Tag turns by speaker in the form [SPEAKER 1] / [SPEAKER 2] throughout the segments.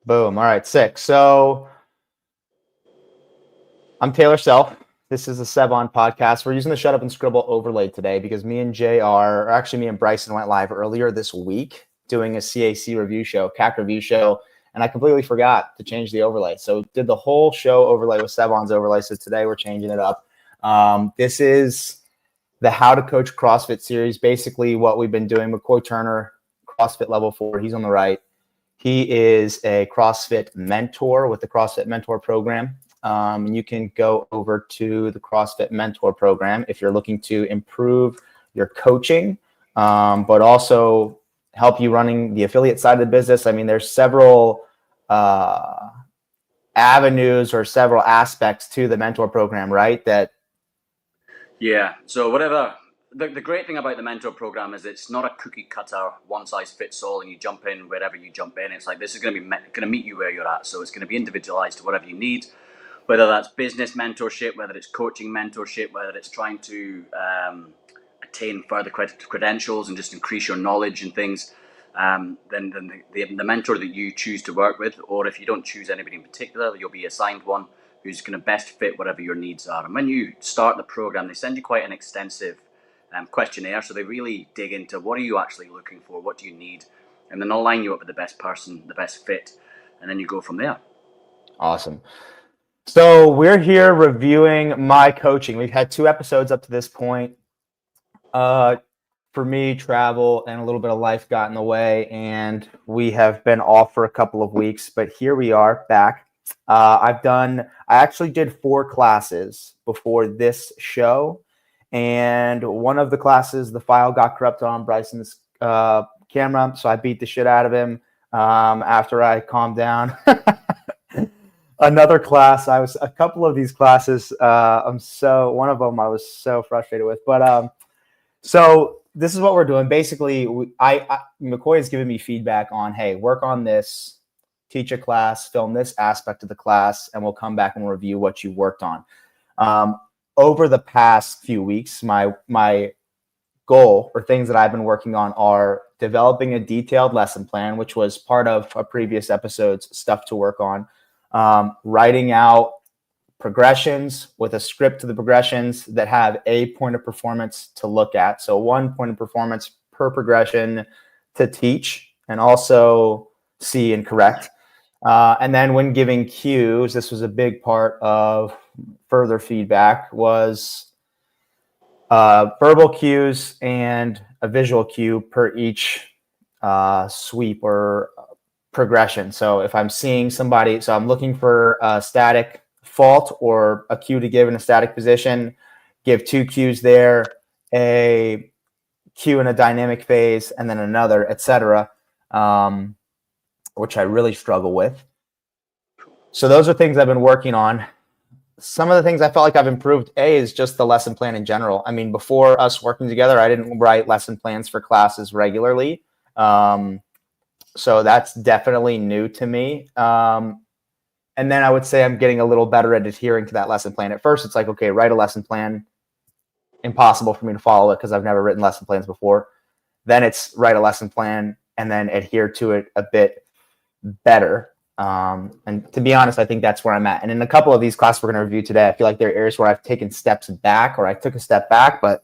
[SPEAKER 1] Boom. All right, sick. So I'm Taylor Self. This is the Sevon podcast. We're using the Shut Up and Scribble overlay today because me and JR, or actually me and Bryson went live earlier this week doing a CAC review show, CAC review show, and I completely forgot to change the overlay. So did the whole show overlay with Sevon's overlay. So today we're changing it up. This is the How to Coach CrossFit series, basically what we've been doing. McCoy Turner, CrossFit Level 4, he's on the right. He is a CrossFit mentor with the CrossFit Mentor program. You can go over to the CrossFit Mentor program if you're looking to improve your coaching, but also help you running the affiliate side of the business. I mean, there's several avenues or several aspects to the mentor program, right?
[SPEAKER 2] Yeah. So whatever. The great thing about the mentor program is it's not a cookie cutter, one size fits all, and you jump in wherever you jump in. It's like this is going to meet you where you're at. So it's going to be individualized to whatever you need, whether that's business mentorship, whether it's coaching mentorship, whether it's trying to attain further credentials and just increase your knowledge and things. Then the mentor that you choose to work with, or if you don't choose anybody in particular, you'll be assigned one who's going to best fit whatever your needs are. And when you start the program, they send you quite an extensive questionnaire. So they really dig into what are you actually looking for, what do you need, and then they'll line you up with the best person, the best fit, and then you go from there.
[SPEAKER 1] Awesome. So we're here reviewing my coaching. We've had 2 episodes up to this point. For me, travel and a little bit of life got in the way, and we have been off for a couple of weeks, but here we are back. I actually did 4 classes before this show, and one of the classes, the file got corrupted on Bryson's camera, so I beat the shit out of him after I calmed down. Another class, a couple of these classes, one of them I was so frustrated with, but so this is what we're doing. Basically, McCoy has given me feedback on, hey, work on this, teach a class, film this aspect of the class, and we'll come back and review what you worked on. Over the past few weeks, my goal or things that I've been working on are developing a detailed lesson plan, which was part of a previous episode's stuff to work on, writing out progressions with a script to the progressions that have a point of performance to look at. So 1 point of performance per progression to teach and also see and correct. And then when giving cues, this was a big part of further feedback, was verbal cues and a visual cue per each sweep or progression. So if I'm seeing somebody, so I'm looking for a static fault or a cue to give in a static position, give 2 cues there, a cue in a dynamic phase, and then another, etc., which I really struggle with. So those are things I've been working on. Some of the things I felt like I've improved, is just the lesson plan in general. I mean, before us working together, I didn't write lesson plans for classes regularly. So that's definitely new to me. And then I would say I'm getting a little better at adhering to that lesson plan. At first, it's like, okay, write a lesson plan. Impossible for me to follow it because I've never written lesson plans before. Then it's write a lesson plan and then adhere to it a bit better. And to be honest, I think that's where I'm at. And in a couple of these classes we're going to review today, I feel like there are areas where I've taken steps back or I took a step back, but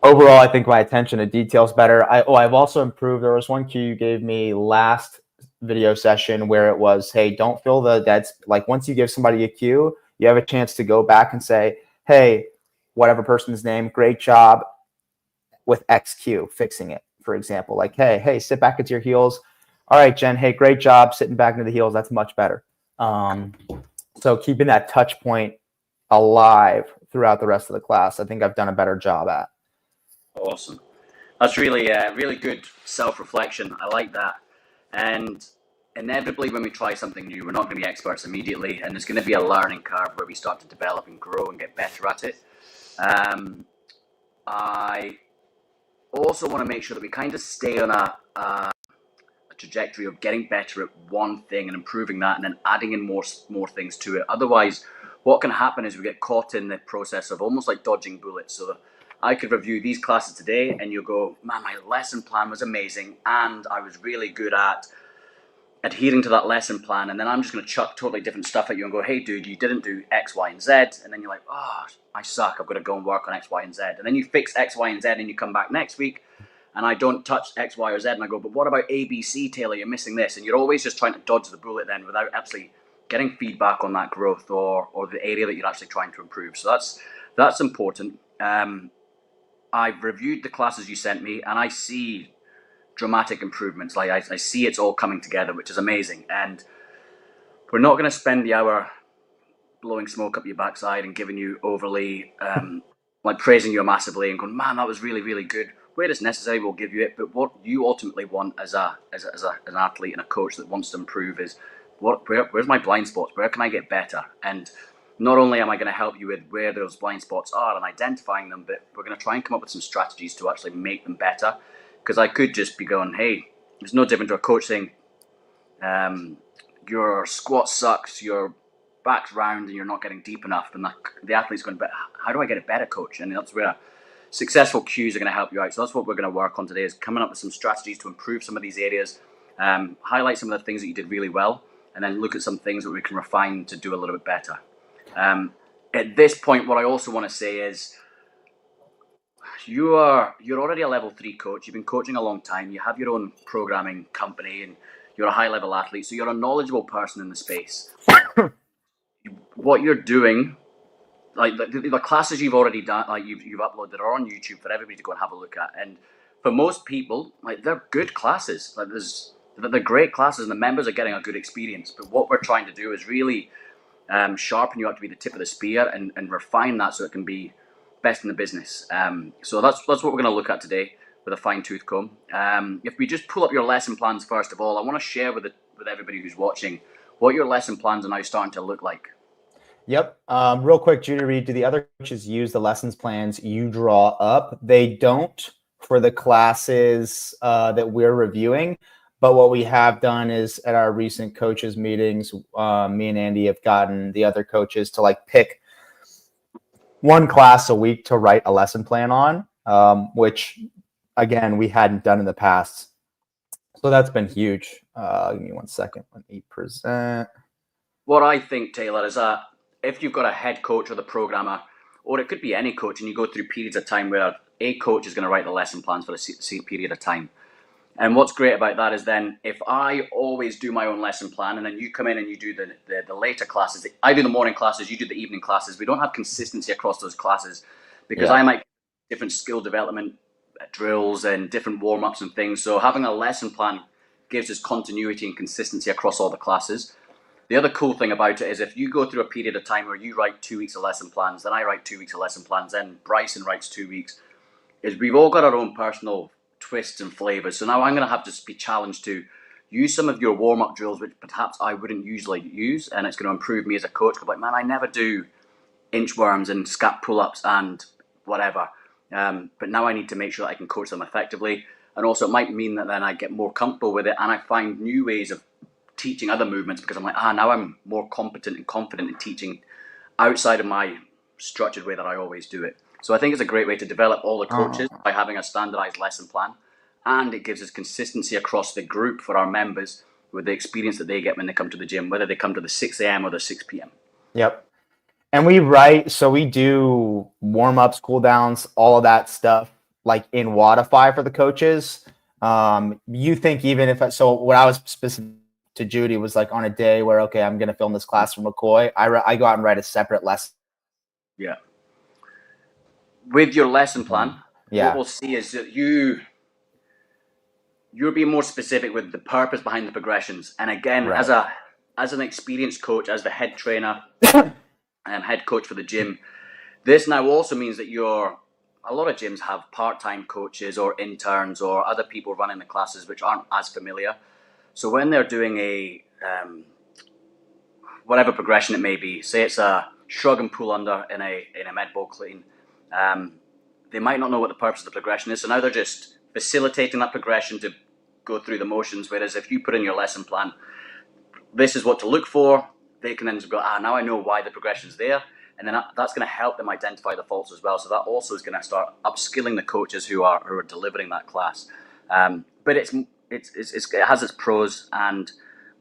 [SPEAKER 1] overall, I think my attention to detail is better. I've also improved. There was one cue you gave me last video session where it was, hey, don't fill the dead. Like once you give somebody a cue, you have a chance to go back and say, hey, whatever person's name, great job with X cue, fixing it. For example, like, hey, sit back into your heels. All right, Jen, hey, great job sitting back into the heels. That's much better. So keeping that touch point alive throughout the rest of the class, I think I've done a better job at.
[SPEAKER 2] Awesome. That's really good self-reflection. I like that. And inevitably, when we try something new, we're not going to be experts immediately, and there's going to be a learning curve where we start to develop and grow and get better at it. I also want to make sure that we kind of stay on a trajectory of getting better at one thing and improving that, and then adding in more things to it. Otherwise, what can happen is we get caught in the process of almost like dodging bullets. So I could review these classes today, and you'll go, man, my lesson plan was amazing, and I was really good at adhering to that lesson plan, and then I'm just going to chuck totally different stuff at you and go, hey, dude, you didn't do X, Y, and Z. And then you're like, oh, I suck. I've got to go and work on X, Y, and Z. And then you fix X, Y, and Z, and you come back next week, and I don't touch X, Y, or Z. And I go, but what about A, B, C, Taylor? You're missing this. And you're always just trying to dodge the bullet then without actually getting feedback on that growth or the area that you're actually trying to improve. So that's important. I've reviewed the classes you sent me, and I see dramatic improvements. Like I see it's all coming together, which is amazing. And we're not going to spend the hour blowing smoke up your backside and giving you overly like praising you massively and going, man, that was really, really good. Where it's necessary, we'll give you it. But what you ultimately want as an athlete and a coach that wants to improve is where's my blind spots? Where can I get better? And not only am I going to help you with where those blind spots are and identifying them, but we're going to try and come up with some strategies to actually make them better. Because I could just be going, hey, it's no different to a coach saying, your squat sucks, your back's round, and you're not getting deep enough. And the athlete's going, but how do I get it better, coach? And that's where successful cues are going to help you out. So that's what we're going to work on today, is coming up with some strategies to improve some of these areas, highlight some of the things that you did really well, and then look at some things that we can refine to do a little bit better. At this point, what I also want to say is, you're already a level 3 coach. You've been coaching a long time. You have your own programming company, and you're a high level athlete. So you're a knowledgeable person in the space. What you're doing, like the classes you've already done, like you've uploaded, are on YouTube for everybody to go and have a look at. And for most people, like, they're good classes. Like they're great classes, and the members are getting a good experience. But what we're trying to do is really sharpen you up to be the tip of the spear and refine that so it can be best in the business. So that's what we're going to look at today with a fine-tooth comb. If we just pull up your lesson plans first of all, I want to share with everybody who's watching what your lesson plans are now starting to look like.
[SPEAKER 1] Yep. Real quick, Judy Reed, do the other coaches use the lessons plans you draw up? They don't for the classes that we're reviewing. But what we have done is at our recent coaches meetings, me and Andy have gotten the other coaches to like pick one class a week to write a lesson plan on, which, again, we hadn't done in the past. So that's been huge. Give me 1 second. Let me present.
[SPEAKER 2] What I think, Taylor, is that if you've got a head coach or the programmer, or it could be any coach, and you go through periods of time where a coach is going to write the lesson plans for a period of time. And what's great about that is then if I always do my own lesson plan, and then you come in and you do the later classes, I do the morning classes, you do the evening classes. We don't have consistency across those classes because I might different skill development drills and different warm-ups and things. So having a lesson plan gives us continuity and consistency across all the classes. The other cool thing about it is if you go through a period of time where you write 2 weeks of lesson plans, then I write 2 weeks of lesson plans, then Bryson writes 2 weeks, is we've all got our own personal twists and flavors. So now I'm going to have to be challenged to use some of your warm-up drills, which perhaps I wouldn't usually use, and it's going to improve me as a coach. Like, man, I never do inchworms and scap pull-ups and whatever. But now I need to make sure that I can coach them effectively. And also it might mean that then I get more comfortable with it and I find new ways of teaching other movements because I'm like, now I'm more competent and confident in teaching outside of my structured way that I always do it. So I think it's a great way to develop all the coaches by having a standardized lesson plan, and it gives us consistency across the group for our members with the experience that they get when they come to the gym, whether they come to the 6 a.m. or the 6 p.m.
[SPEAKER 1] Yep. And we do warm-ups, cool-downs, all of that stuff like in Wodify for the coaches. You think even if what I was specific to Judy was like on a day where, okay, I'm going to film this class for McCoy, I go out and write a separate lesson.
[SPEAKER 2] Yeah. With your lesson plan, what we'll see is that you're being more specific with the purpose behind the progressions. And again, as an experienced coach, as the head trainer and head coach for the gym, this now also means that a lot of gyms have part-time coaches or interns or other people running the classes which aren't as familiar. So when they're doing a whatever progression it may be, say it's a shrug and pull under in a med ball clean, they might not know what the purpose of the progression is. So now they're just facilitating that progression to go through the motions. Whereas if you put in your lesson plan, this is what to look for, they can then go, now I know why the progression is there. And then that's going to help them identify the faults as well. So that also is going to start upskilling the coaches who are delivering that class. But it has its pros, and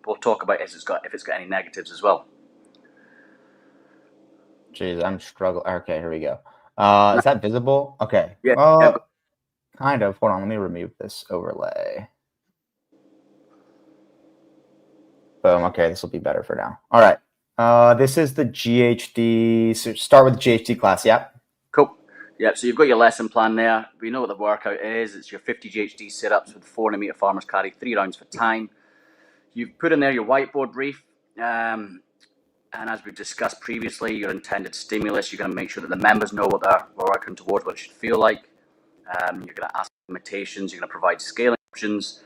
[SPEAKER 2] we'll talk about if it's got any negatives as well.
[SPEAKER 1] Jeez, I'm struggling. Okay, here we go. Is that visible? Okay.
[SPEAKER 2] Yeah.
[SPEAKER 1] Well, kind of. Hold on, let me remove this overlay. Boom. Okay, this will be better for now. All right. This is the GHD. So start with the GHD class. Yeah.
[SPEAKER 2] Cool. Yeah, so you've got your lesson plan there. We know what the workout is. It's your 50 GHD sit-ups with 400-meter farmer's carry, 3 rounds for time. You've put in there your whiteboard brief. And as we've discussed previously, your intended stimulus, you're going to make sure that the members know what they're working towards, what it should feel like. You're going to ask limitations. You're going to provide scaling options.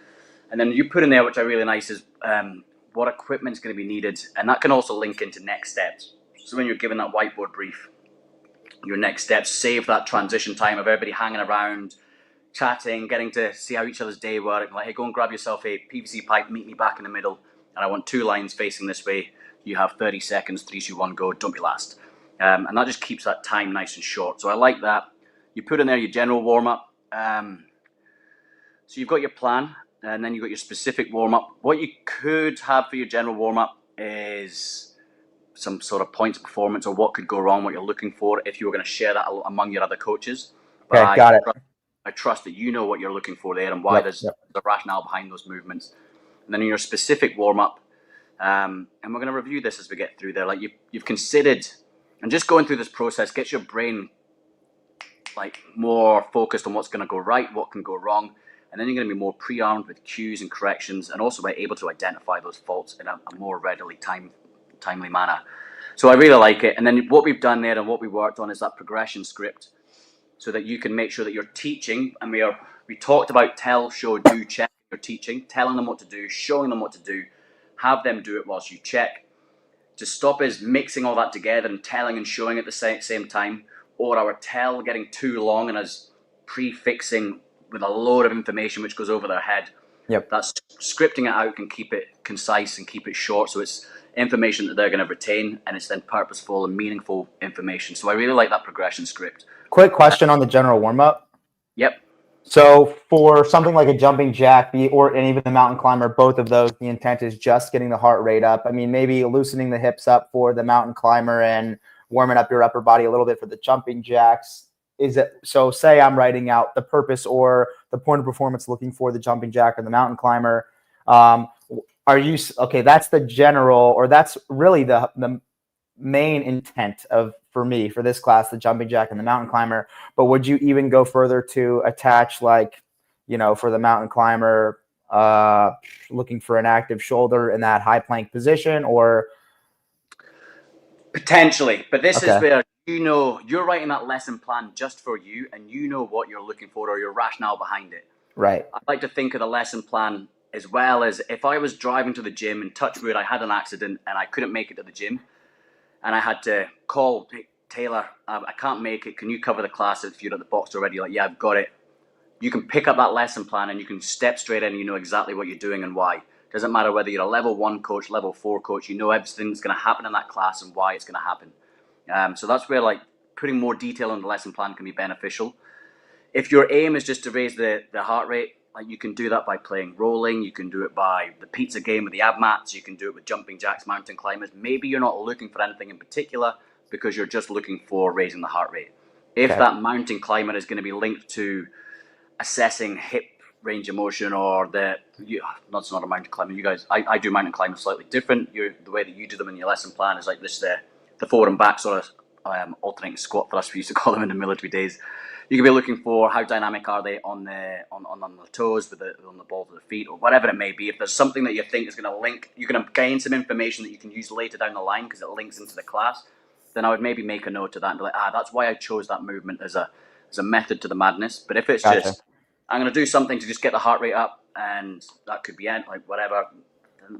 [SPEAKER 2] And then you put in there, which I really nice, is what equipment's going to be needed. And that can also link into next steps. So when you're given that whiteboard brief, your next steps, save that transition time of everybody hanging around, chatting, getting to see how each other's day work. Like, hey, go and grab yourself a PVC pipe, meet me back in the middle, and I want 2 lines facing this way. You have 30 seconds, 3, 2, 1, go, don't be last. And that just keeps that time nice and short. So I like that. You put in there your general warm-up. So you've got your plan, and then you've got your specific warm-up. What you could have for your general warm-up is some sort of points of performance or what could go wrong, what you're looking for, if you were going to share that among your other coaches. But
[SPEAKER 1] Okay, got it.
[SPEAKER 2] I trust that you know what you're looking for there and why there's the rationale behind those movements. And then in your specific warm-up, and we're going to review this as we get through there, like you've considered, and just going through this process gets your brain like more focused on what's going to go right, what can go wrong, and then you're going to be more pre-armed with cues and corrections, and also be able to identify those faults in a more readily timely manner. So I really like it. And then what we've done there and what we worked on is that progression script, so that you can make sure that you're teaching. And we talked about tell, show, do, check. You're teaching, telling them what to do, showing them what to do, have them do it whilst you check. To stop is mixing all that together and telling and showing at the same time, or our tell getting too long and us prefixing with a load of information which goes over their head.
[SPEAKER 1] Yep.
[SPEAKER 2] That's scripting it out can keep it concise and keep it short, so it's information that they're going to retain, and it's then purposeful and meaningful information. So I really like that progression script.
[SPEAKER 1] Quick question on the general warm-up.
[SPEAKER 2] Yep.
[SPEAKER 1] So for something like a jumping jack and even the mountain climber, both of those, the intent is just getting the heart rate up. I mean, maybe loosening the hips up for the mountain climber and warming up your upper body a little bit for the jumping jacks. Is it so? Say I'm writing out the purpose or the point of performance looking for the jumping jack or the mountain climber. Are you okay? That's the general, or that's really the main intent for me for this class, the jumping jack and the mountain climber. But would you even go further to attach, like, for the mountain climber, looking for an active shoulder in that high plank position, or
[SPEAKER 2] potentially? But this is where you're writing that lesson plan just for you, and you know what you're looking for or your rationale behind it.
[SPEAKER 1] Right.
[SPEAKER 2] I like to think of the lesson plan as well as if I was driving to the gym and touch wood, I had an accident and I couldn't make it to the gym, and I had to call, hey, Taylor, I can't make it. Can you cover the class if you're at the box already? Like, yeah, I've got it. You can pick up that lesson plan and you can step straight in and you know exactly what you're doing and why. Doesn't matter whether you're a level 1 coach, level 4 coach, you know everything that's going to happen in that class and why it's going to happen. So that's where like putting more detail on the lesson plan can be beneficial. If your aim is just to raise the heart rate, like you can do that by playing rolling. You can do it by the pizza game with the ab mats. You can do it with jumping jacks, mountain climbers. Maybe you're not looking for anything in particular because you're just looking for raising the heart rate. If that mountain climber is going to be linked to assessing hip range of motion or that's not a mountain climber. You guys, I do mountain climbing slightly different. The way that you do them in your lesson plan is like this, the forward and back sort of alternating squat thrust we used to call them in the military days. You can be looking for how dynamic are they on the toes, on the balls of the feet, or whatever it may be. If there's something that you think is going to link, you're going to gain some information that you can use later down the line because it links into the class, then I would maybe make a note of that and be like, that's why I chose that movement as a method to the madness. But if it's just, I'm going to do something to just get the heart rate up, and that could be like whatever,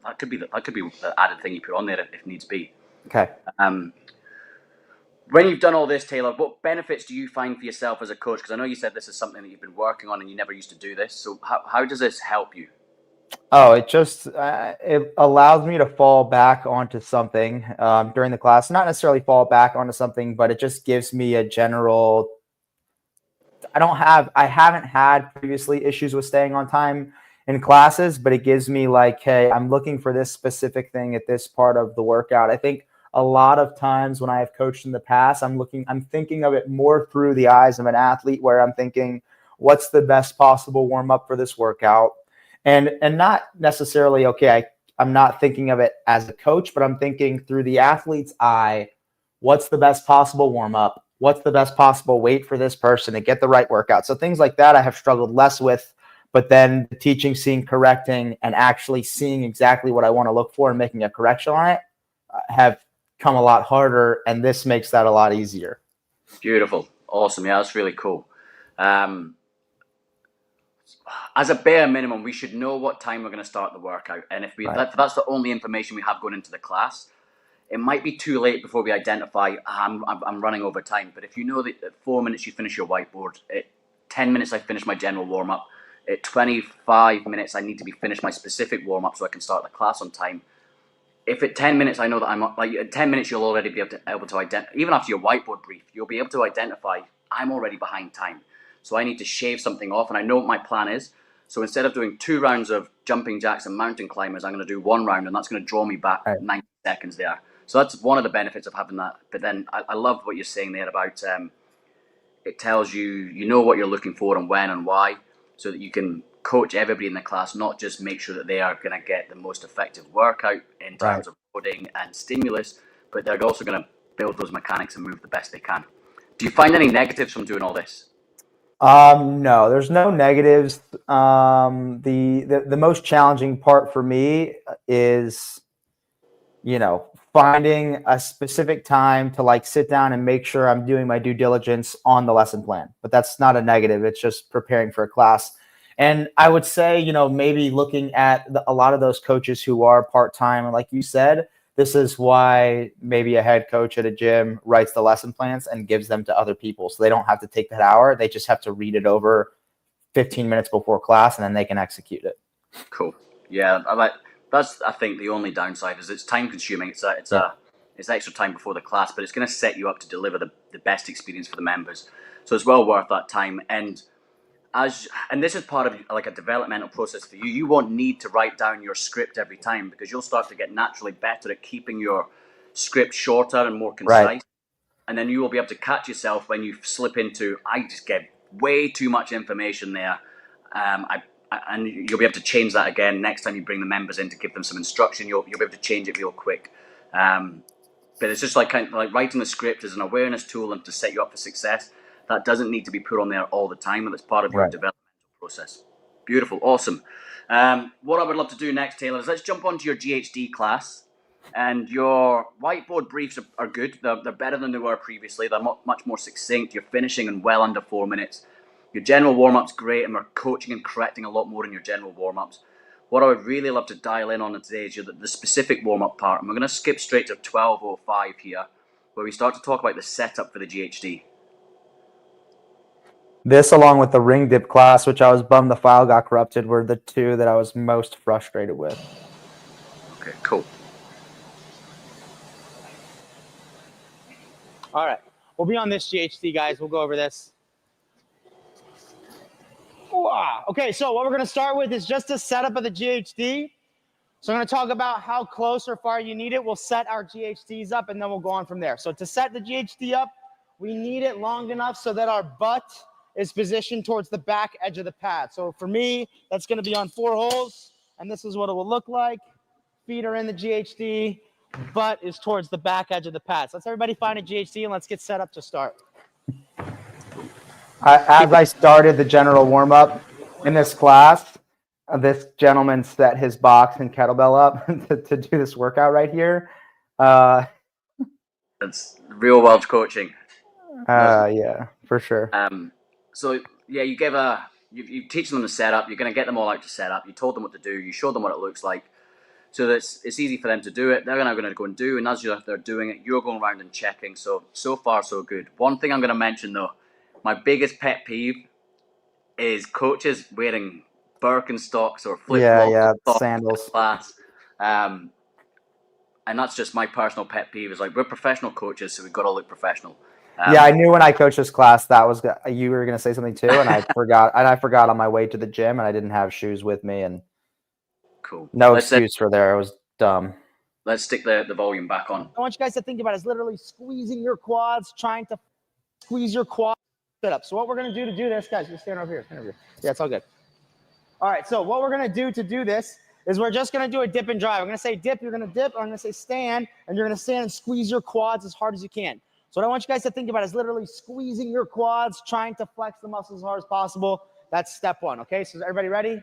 [SPEAKER 2] that could be the added thing you put on there if needs be.
[SPEAKER 1] Okay.
[SPEAKER 2] When you've done all this, Taylor, what benefits do you find for yourself as a coach? Because I know you said this is something that you've been working on and you never used to do this. So how does this help you?
[SPEAKER 1] Oh, it just it allows me to fall back onto something during the class. Not necessarily fall back onto something, but it just gives me a general. I haven't had previously issues with staying on time in classes, but it gives me like, hey, I'm looking for this specific thing at this part of the workout. I think a lot of times when I have coached in the past, I'm thinking of it more through the eyes of an athlete, where I'm thinking, what's the best possible warm up for this workout? And not necessarily, okay, I'm not thinking of it as a coach, but I'm thinking through the athlete's eye, what's the best possible warm up? What's the best possible weight for this person to get the right workout? So things like that I have struggled less with, but then the teaching, seeing, correcting, and actually seeing exactly what I want to look for and making a correction on it have come a lot harder, and this makes that a lot easier.
[SPEAKER 2] Beautiful. Awesome. Yeah, that's really cool. As a bare minimum, we should know what time we're going to start the workout. And if that's the only information we have going into the class, it might be too late before we identify I'm running over time. But if you know that at 4 minutes you finish your whiteboard, at 10 minutes I finish my general warm up, at 25 minutes I need to be finished my specific warm up so I can start the class on time. If at 10 minutes I know that I'm like at 10 minutes, you'll already be able to identify, even after your whiteboard brief, you'll be able to identify I'm already behind time. So I need to shave something off, and I know what my plan is. So instead of doing 2 rounds of jumping jacks and mountain climbers, I'm going to do 1 round, and that's going to draw me back 90 seconds there. So that's one of the benefits of having that. But then I love what you're saying there about it tells you know what you're looking for and when and why, so that you can coach everybody in the class, not just make sure that they are going to get the most effective workout in terms of loading and stimulus, but they're also going to build those mechanics and move the best they can. Do you find any negatives from doing all this?
[SPEAKER 1] No, there's no negatives. The most challenging part for me is, finding a specific time to like sit down and make sure I'm doing my due diligence on the lesson plan. But that's not a negative. It's just preparing for a class. And I would say, maybe looking at a lot of those coaches who are part-time, and like you said, this is why maybe a head coach at a gym writes the lesson plans and gives them to other people. So they don't have to take that hour. They just have to read it over 15 minutes before class, and then they can execute it.
[SPEAKER 2] Cool. Yeah, that's I think the only downside is it's time consuming. It's extra time before the class, but it's going to set you up to deliver the best experience for the members. So it's well worth that time. And this is part of like a developmental process for you. You won't need to write down your script every time, because you'll start to get naturally better at keeping your script shorter and more concise.
[SPEAKER 1] Right.
[SPEAKER 2] And then you will be able to catch yourself when you slip into, I just get way too much information there. And you'll be able to change that again next time you bring the members in to give them some instruction. You'll be able to change it real quick. But it's just like kind of like writing the script is an awareness tool and to set you up for success. That doesn't need to be put on there all the time, and it's part of your developmental process. Beautiful, awesome. What I would love to do next, Taylor, is let's jump onto your GHD class. And your whiteboard briefs are good. They're better than they were previously. They're much more succinct. You're finishing in well under 4 minutes. Your general warm-up's great, and we're coaching and correcting a lot more in your general warm-ups. What I would really love to dial in on today is the specific warm-up part. And we're going to skip straight to 12:05 here, where we start to talk about the setup for the GHD.
[SPEAKER 1] This, along with the ring dip class, which I was bummed the file got corrupted, were the two that I was most frustrated with.
[SPEAKER 2] Okay, cool.
[SPEAKER 3] All right. We'll be on this GHD, guys. We'll go over this. Okay, so what we're going to start with is just a setup of the GHD. So I'm going to talk about how close or far you need it. We'll set our GHDs up, and then we'll go on from there. So to set the GHD up, we need it long enough so that our butt is positioned towards the back edge of the pad. So for me, that's going to be on 4 holes, and this is what it will look like. Feet are in the GHD. Butt is towards the back edge of the pad. So let's everybody find a GHD, and let's get set up to start.
[SPEAKER 1] As I started the general warm-up in this class, this gentleman set his box and kettlebell up to do this workout right here.
[SPEAKER 2] That's real world coaching.
[SPEAKER 1] Yeah, for sure.
[SPEAKER 2] So yeah, you teach them the setup. You're going to get them all out to set up. You told them what to do. You showed them what it looks like. So that it's easy for them to do it. They're now going to go and do, and as they're doing it, you're going around and checking. So far, so good. One thing I'm going to mention, though, my biggest pet peeve is coaches wearing Birkenstocks or flip-flops
[SPEAKER 1] sandals.
[SPEAKER 2] Class. And that's just my personal pet peeve. Is like, we're professional coaches, so we've got to look professional.
[SPEAKER 1] Yeah, I knew when I coached this class that was you were going to say something too, and I forgot. And I forgot on my way to the gym, and I didn't have shoes with me, and
[SPEAKER 2] Cool.
[SPEAKER 1] no excuse for there. I was dumb.
[SPEAKER 2] Let's stick the volume back on.
[SPEAKER 3] I want you guys to think about it as literally squeezing your quads, trying to squeeze your quads. Sit up. So what we're going to do this, guys, just stand over here. Stand over here. Yeah, it's all good. All right, so what we're going to do this is we're just going to do a dip and drive. I'm going to say dip, you're going to dip. I'm going to say stand, and you're going to stand and squeeze your quads as hard as you can. So what I want you guys to think about is literally squeezing your quads, trying to flex the muscles as hard as possible. That's step one, okay? So is everybody ready?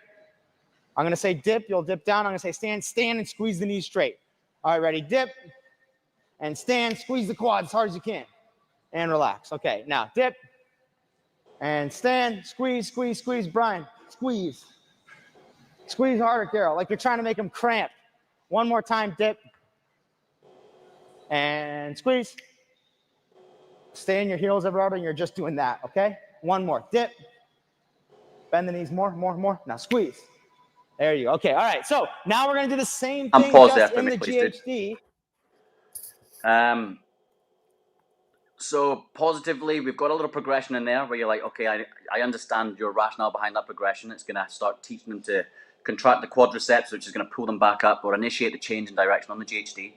[SPEAKER 3] I'm going to say dip, you'll dip down. I'm going to say stand, and squeeze the knees straight. All right, ready? Dip, and stand, squeeze the quads as hard as you can, and relax. Okay, now dip, and stand, squeeze, Brian, squeeze. Squeeze harder, Carol, like you're trying to make them cramp. One more time, dip, and squeeze. Stay in your heels, everybody, and you're just doing that, okay? One more, dip, bend the knees more. Now squeeze. There you go. Okay, all right, so now we're gonna do the same thing just in the GHD.
[SPEAKER 2] So positively, we've got a little progression in there where you're like, okay, I understand your rationale behind that progression. It's going to start teaching them to contract the quadriceps, which is going to pull them back up or initiate the change in direction on the GHD.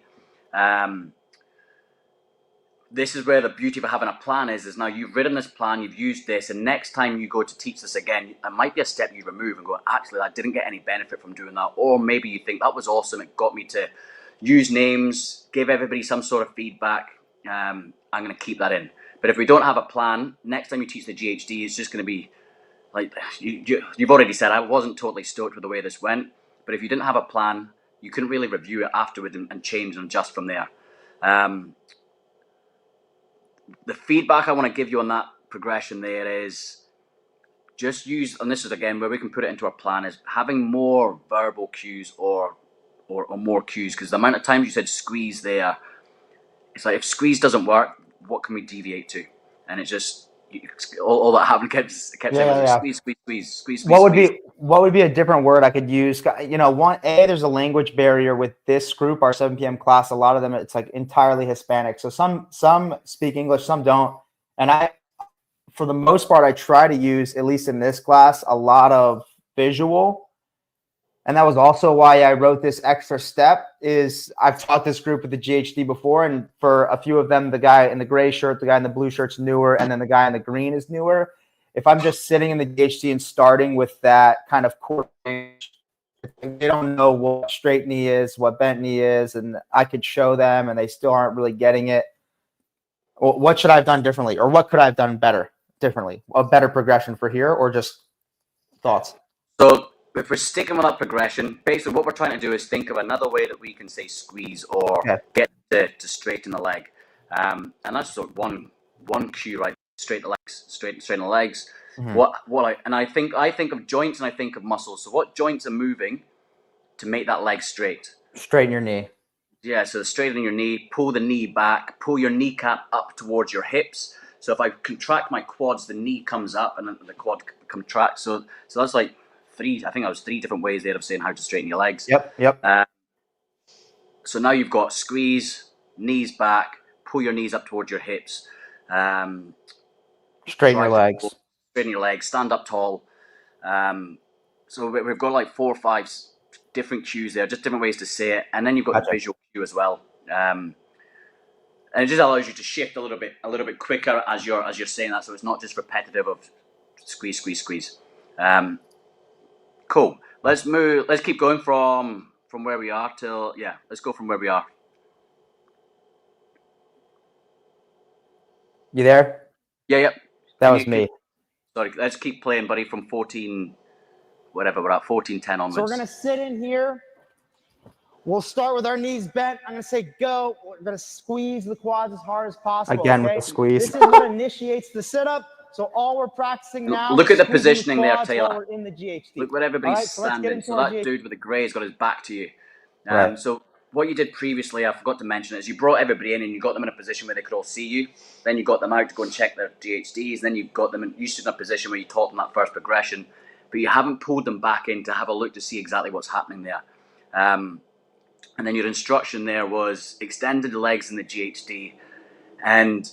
[SPEAKER 2] This is where the beauty of having a plan is now you've written this plan, you've used this, and next time you go to teach this again, it might be a step you remove and go, actually, I didn't get any benefit from doing that. Or maybe you think that was awesome. It got me to use names, give everybody some sort of feedback. I'm going to keep that in. But if we don't have a plan, next time you teach the GHD, it's just going to be like, you've already said, I wasn't totally stoked with the way this went. But if you didn't have a plan, you couldn't really review it afterwards and change and adjust from there. The feedback I want to give you on that progression there is just use, and this is again where we can put it into our plan, is having more verbal cues or more cues, because the amount of times you said squeeze there, it's like if squeeze doesn't work, what can we deviate to? And it's just all that happened kept saying squeeze.
[SPEAKER 1] What would be a different word I could use? You know, there's a language barrier with this group, our 7 p.m. class. A lot of them, it's like entirely Hispanic. So some speak English, some don't. And for the most part, I try to use, at least in this class, a lot of visual. And that was also why I wrote this extra step. Is I've taught this group with the GHD before, and for a few of them, the guy in the gray shirt, the guy in the blue shirt's newer, and then the guy in the green is newer. If I'm just sitting in the GHD and starting with that kind of core range, they don't know what straight knee is, what bent knee is, and I could show them, and they still aren't really getting it. Well, what should I have done differently, or what could I have done differently? A better progression for here, or just thoughts?
[SPEAKER 2] So if we're sticking with that progression, basically what we're trying to do is think of another way that we can say squeeze or get to straighten the leg. And that's sort of one cue, right? Straighten the legs. Mm-hmm. I think of joints and I think of muscles. So what joints are moving to make that leg straight?
[SPEAKER 1] Straighten your knee.
[SPEAKER 2] Yeah, so straighten your knee, pull the knee back, pull your kneecap up towards your hips. So if I contract my quads, the knee comes up and then the quad contracts. So that's like three different ways there of saying how to straighten your legs.
[SPEAKER 1] Yep.
[SPEAKER 2] So now you've got squeeze, knees back, pull your knees up towards your hips.
[SPEAKER 1] Straighten your legs,
[SPEAKER 2] stand up tall. So we've got like 4 or 5 different cues there, just different ways to say it. And then you've got the visual cue as well. And it just allows you to shift a little bit quicker as you're saying that, so it's not just repetitive of squeeze. Cool. Let's move. Let's keep going from where we are till let's go from where we are.
[SPEAKER 1] You there?
[SPEAKER 2] Yeah.
[SPEAKER 1] That was me.
[SPEAKER 2] Sorry. Let's keep playing, buddy. From 14, whatever we're at, 14:10 onwards.
[SPEAKER 3] So we're gonna sit in here. We'll start with our knees bent. I'm going to say go. We're going to squeeze the quads as hard as possible.
[SPEAKER 1] Again, with the squeeze.
[SPEAKER 3] This is what initiates the sit-up. So all we're practicing now.
[SPEAKER 2] Look at the positioning there, Taylor.
[SPEAKER 3] We're in the GHD.
[SPEAKER 2] Look where everybody's standing. So that dude with the grey has got his back to you. Right. So what you did previously, I forgot to mention, is you brought everybody in and you got them in a position where they could all see you. Then you got them out to go and check their GHDs. Then you got them used to a position where you taught them that first progression. But you haven't pulled them back in to have a look to see exactly what's happening there. And then your instruction there was extended the legs in the GHD. And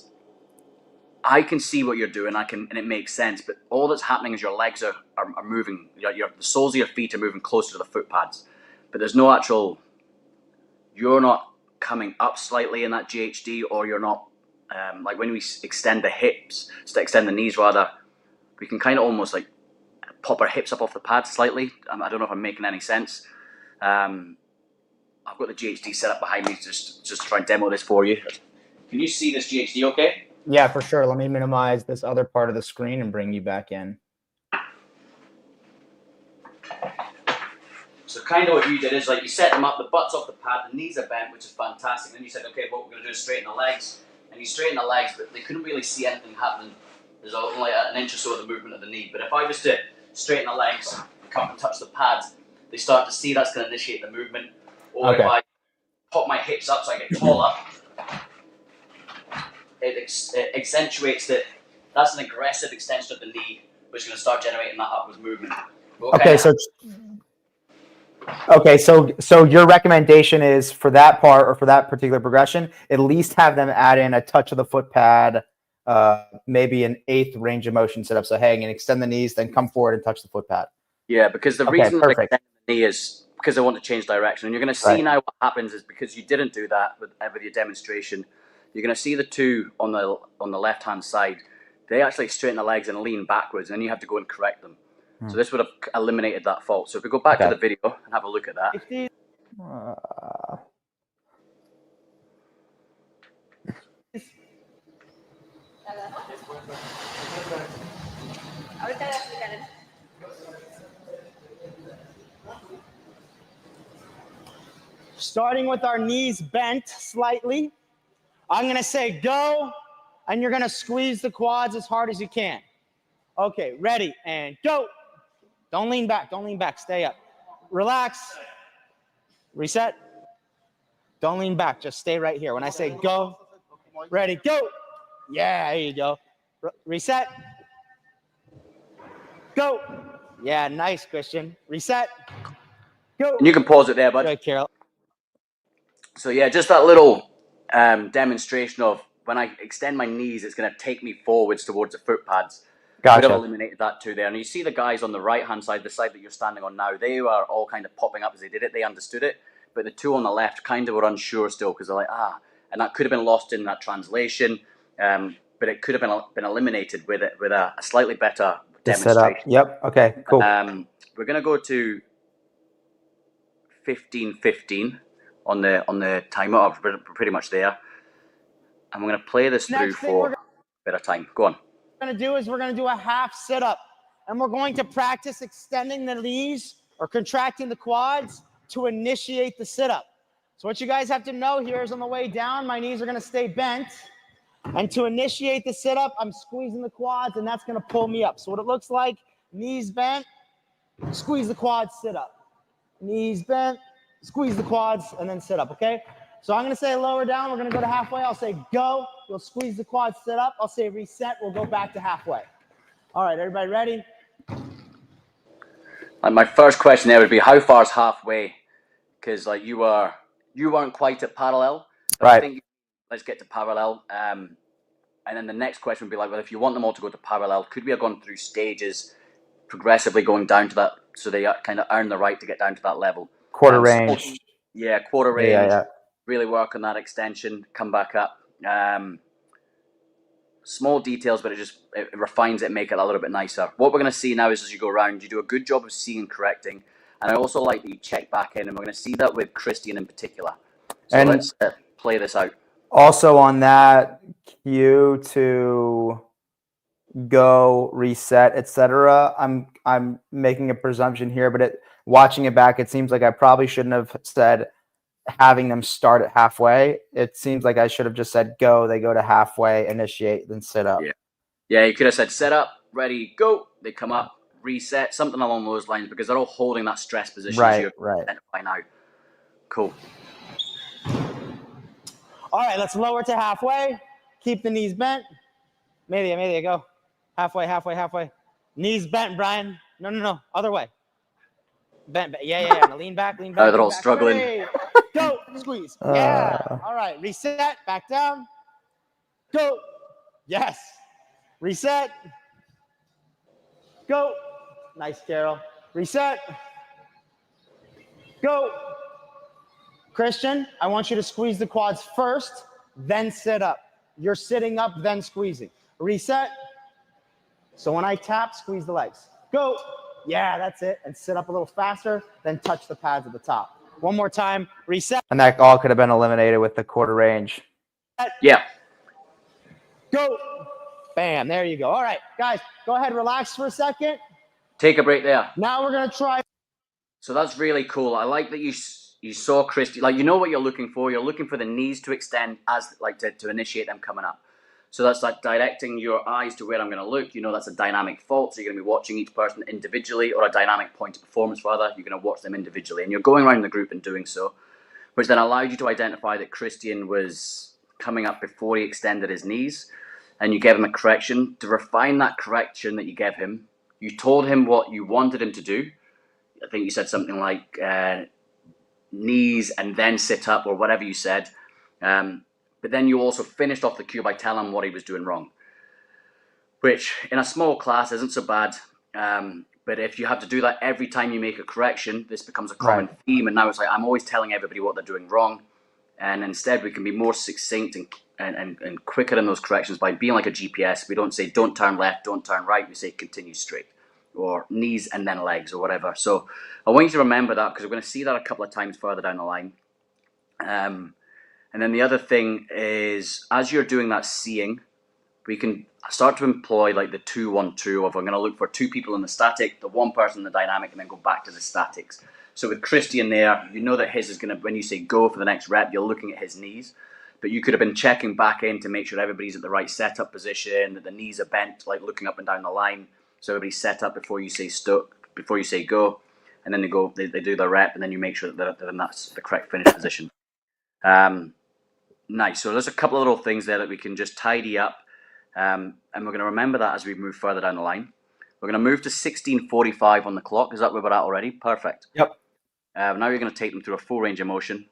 [SPEAKER 2] I can see what you're doing. And it makes sense. But all that's happening is your legs are moving. The soles of your feet are moving closer to the foot pads. But there's no actual. You're not coming up slightly in that GHD, or you're not like when we extend the hips, extend the knees rather. We can kind of almost like pop our hips up off the pads slightly. I don't know if I'm making any sense. I've got the GHD set up behind me just to try and demo this for you. Can you see this GHD okay?
[SPEAKER 1] Yeah, for sure. Let me minimize this other part of the screen and bring you back in.
[SPEAKER 2] So kind of what you did is like you set them up, the butt's off the pad, the knees are bent, which is fantastic. And then you said, okay, what we're going to do is straighten the legs. And you straighten the legs, but they couldn't really see anything happening. There's only an inch or so of the movement of the knee. But if I was to straighten the legs and come and touch the pads, they start to see that's going to initiate the movement. Or if I pop my hips up so I get taller, it accentuates that. That's an aggressive extension of the knee, which is going to start generating that upwards movement.
[SPEAKER 1] So your recommendation is for that part or for that particular progression, at least have them add in a touch of the foot pad, maybe an 1/8 range of motion sit up. So hang and extend the knees, then come forward and touch the foot pad.
[SPEAKER 2] Yeah, because the reason I extend the knee is because I want to change direction. And you're going to see now what happens is because you didn't do that with your demonstration, you're going to see the two on the left-hand side. They actually straighten the legs and lean backwards, and then you have to go and correct them. So this would have eliminated that fault. So if we go back to the video and have a look at that.
[SPEAKER 3] Starting with our knees bent slightly, I'm going to say go, and you're going to squeeze the quads as hard as you can. Okay, ready, and go. Don't lean back, stay up. Relax, reset. Don't lean back, just stay right here. When I say go, ready, go. Yeah, there you go. Reset. Go. Yeah, nice, Christian. Reset. Go.
[SPEAKER 2] And you can pause it there, bud.
[SPEAKER 3] Good, Carol.
[SPEAKER 2] So yeah, just that little demonstration of when I extend my knees, it's going to take me forwards towards the foot pads.
[SPEAKER 1] Gotcha.
[SPEAKER 2] Would have eliminated that too there. And you see the guys on the right-hand side, the side that you're standing on now, they are all kind of popping up as they did it. They understood it. But the two on the left kind of were unsure still because they're like, and that could have been lost in that translation. But it could have been eliminated with a slightly better demonstration.
[SPEAKER 1] Yep. Okay, cool.
[SPEAKER 2] We're going to go to 15:15 on the timer. We're pretty much there. And we're going to play this through for a bit of time. Go on.
[SPEAKER 3] We're going to do a half sit-up, and we're going to practice extending the knees or contracting the quads to initiate the sit-up. So what you guys have to know here is on the way down, my knees are going to stay bent, and to initiate the sit-up, I'm squeezing the quads, and that's going to pull me up. So what it looks like, knees bent, squeeze the quads, sit up. Knees bent, squeeze the quads, and then sit up, okay? So I'm going to say lower down. We're going to go to halfway. I'll say go. You'll squeeze the quads, sit up. I'll say reset. We'll go back to halfway. All right, everybody ready?
[SPEAKER 2] And my first question there would be, how far is halfway? Because like you weren't quite at parallel.
[SPEAKER 1] Right.
[SPEAKER 2] I think let's get to parallel. And then the next question would be like, well, if you want them all to go to parallel, could we have gone through stages, progressively going down to that, so they kind of earn the right to get down to that level?
[SPEAKER 1] Quarter range.
[SPEAKER 2] Yeah, quarter range.
[SPEAKER 1] Yeah.
[SPEAKER 2] Really work on that extension, come back up. Small details, but it refines it, make it a little bit nicer. What we're going to see now is as you go around, you do a good job of seeing and correcting. And I also like that you check back in, and we're going to see that with Christian in particular. So let's play this out.
[SPEAKER 1] Also on that cue to go, reset, etc. I'm making a presumption here, but watching it back, it seems like I probably shouldn't have said having them start at halfway. It seems like I should have just said go. They go to halfway, initiate, then sit up.
[SPEAKER 2] Yeah. You could have said set up, ready, go. They come up, reset, something along those lines, because they're all holding that stress position.
[SPEAKER 1] Right.
[SPEAKER 2] Identify now. Cool.
[SPEAKER 3] All right, let's lower to halfway. Keep the knees bent. Media, go. Halfway. Knees bent, Brian. No. Other way. Bent. Yeah. Now lean back.
[SPEAKER 2] Oh, they're all struggling.
[SPEAKER 3] Ready. Go. Squeeze. Yeah. All right. Reset. Back down. Go. Yes. Reset. Go. Nice, Carol. Reset. Go. Christian, I want you to squeeze the quads first, then sit up. You're sitting up, then squeezing. Reset. So when I tap, squeeze the legs. Go. Yeah, that's it. And sit up a little faster, then touch the pads at the top. One more time. Reset.
[SPEAKER 1] And that all could have been eliminated with the quarter range.
[SPEAKER 2] Yeah.
[SPEAKER 3] Go. Bam. There you go. All right, guys, go ahead. Relax for a second.
[SPEAKER 2] Take a break there.
[SPEAKER 3] Now we're going to try.
[SPEAKER 2] So that's really cool. I like that you saw Christy. Like, you know what you're looking for. You're looking for the knees to extend as like to initiate them coming up. So that's like directing your eyes to where I'm going to look. You know that's a dynamic fault. So you're going to be watching each person individually, or a dynamic point of performance rather. You're going to watch them individually, and you're going around the group and doing so, which then allowed you to identify that Christian was coming up before he extended his knees, and you gave him a correction. To refine that correction that you gave him, you told him what you wanted him to do. I think you said something like knees and then sit up, or whatever you said. But then you also finished off the cue by telling him what he was doing wrong, which in a small class isn't so bad. But if you have to do that every time you make a correction, this becomes a common theme. And now it's like, I'm always telling everybody what they're doing wrong. And instead we can be more succinct and quicker in those corrections by being like a GPS. We don't say, don't turn left, don't turn right. We say, continue straight, or knees and then legs, or whatever. So I want you to remember that, because we're going to see that a couple of times further down the line. And then the other thing is, as you're doing that seeing, we can start to employ like the 2-1-2 of, I'm going to look for two people in the static, the one person in the dynamic, and then go back to the statics. So with Christian there, you know that his is going to, when you say go for the next rep, you're looking at his knees. But you could have been checking back in to make sure everybody's at the right setup position, that the knees are bent, like looking up and down the line. So everybody's set up before you say before you say go. And then they do their rep, and then you make sure that they're in the correct finish position. Nice. So there's a couple of little things there that we can just tidy up. And we're going to remember that as we move further down the line. We're going to move to 16:45 on the clock. Is that where we're at already? Perfect.
[SPEAKER 1] Yep.
[SPEAKER 2] Now you're going to take them through a full range of motion.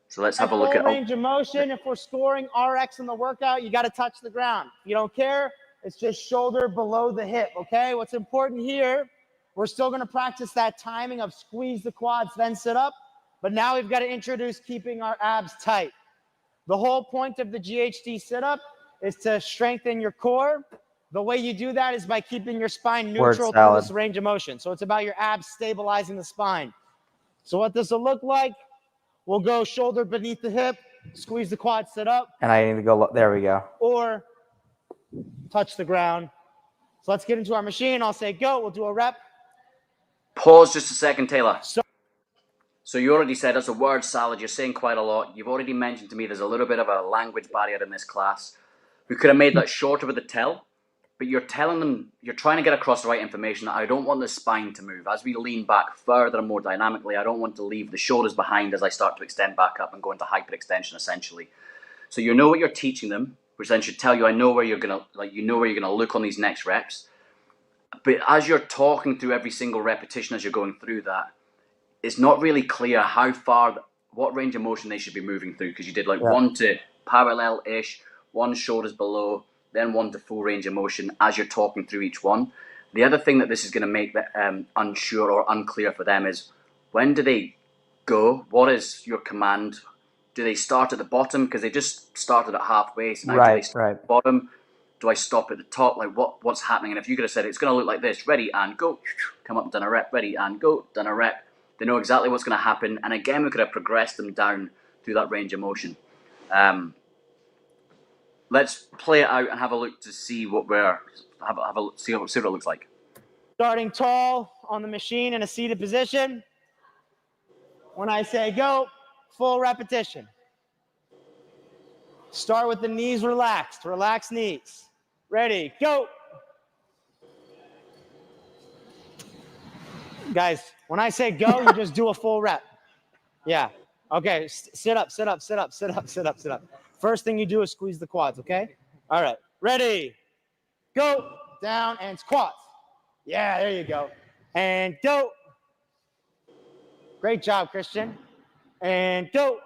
[SPEAKER 2] So let's have a look at
[SPEAKER 3] full range of motion. If we're scoring RX in the workout, you got to touch the ground. If you don't care, it's just shoulder below the hip, okay? What's important here, we're still going to practice that timing of squeeze the quads, then sit up. But now we've got to introduce keeping our abs tight. The whole point of the GHD sit-up is to strengthen your core. The way you do that is by keeping your spine neutral through this range of motion. So it's about your abs stabilizing the spine. So what this will look like, we'll go shoulder beneath the hip, squeeze the quad, sit up.
[SPEAKER 1] And I need to go, there we go.
[SPEAKER 3] Or touch the ground. So let's get into our machine. I'll say go. We'll do a rep.
[SPEAKER 2] Pause just a second, Taylor. So you already said that's a word salad. You're saying quite a lot. You've already mentioned to me there's a little bit of a language barrier in this class. We could have made that shorter with the tell, but you're telling them, you're trying to get across the right information. I don't want the spine to move. As we lean back further and more dynamically, I don't want to leave the shoulders behind as I start to extend back up and go into hyperextension essentially. So you know what you're teaching them, which then should tell you, I know where you're going to, like, you know where you're going to look on these next reps. But as you're talking through every single repetition as you're going through that, it's not really clear how far, what range of motion they should be moving through, because you did like one to parallel-ish, one shoulders below, then one to full range of motion as you're talking through each one. The other thing that this is going to make unsure or unclear for them is, when do they go? What is your command? Do they start at the bottom because they just started at halfway? So now do they start at the bottom? Do I stop at the top? Like what's happening? And if you could have said it's going to look like this, ready and go, come up and done a rep, ready and go, done a rep. They know exactly what's going to happen. And again, we could have progressed them down through that range of motion. Let's play it out and have a look to see what see what it looks like.
[SPEAKER 3] Starting tall on the machine in a seated position. When I say go, full repetition. Start with the knees relaxed. Relax knees. Ready, go. Guys, when I say go, you just do a full rep. Yeah. Okay, sit up, sit up, sit up, sit up, sit up, sit up. First thing you do is squeeze the quads, okay? All right, ready, go, down, and squats. Yeah, there you go. And go. Great job, Christian. And go.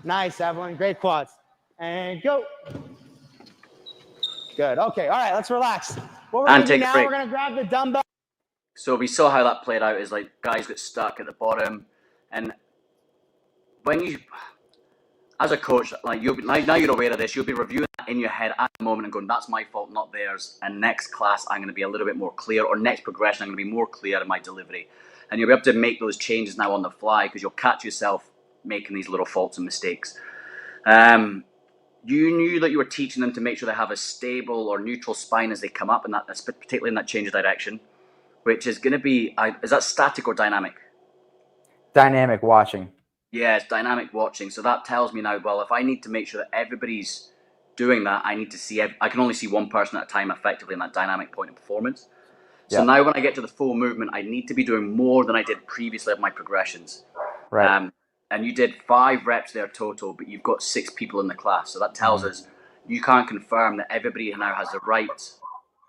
[SPEAKER 3] Nice, Evelyn, great quads. And go. Good. Okay. All right. Let's relax. What we're
[SPEAKER 2] And
[SPEAKER 3] going to do
[SPEAKER 2] take a
[SPEAKER 3] now,
[SPEAKER 2] break.
[SPEAKER 3] we're going to grab the dumbbell.
[SPEAKER 2] So we saw how that played out. Is like guys get stuck at the bottom, and when you, as a coach, like now you're aware of this, you'll be reviewing that in your head at the moment and going, "That's my fault, not theirs." And next class, I'm going to be a little bit more clear, or next progression, I'm going to be more clear in my delivery, and you'll be able to make those changes now on the fly because you'll catch yourself making these little faults and mistakes. You knew that you were teaching them to make sure they have a stable or neutral spine as they come up, and that particularly in that change of direction, which is going to be, is that static or dynamic?
[SPEAKER 1] Dynamic watching.
[SPEAKER 2] Yeah, it's dynamic watching. So that tells me now, well, if I need to make sure that everybody's doing that, I need to see, I can only see one person at a time effectively in that dynamic point of performance. So now when I get to the full movement, I need to be doing more than I did previously of my progressions.
[SPEAKER 1] Right.
[SPEAKER 2] And you did 5 reps there total, but you've got 6 people in the class. So that tells us you can't confirm that everybody now has the right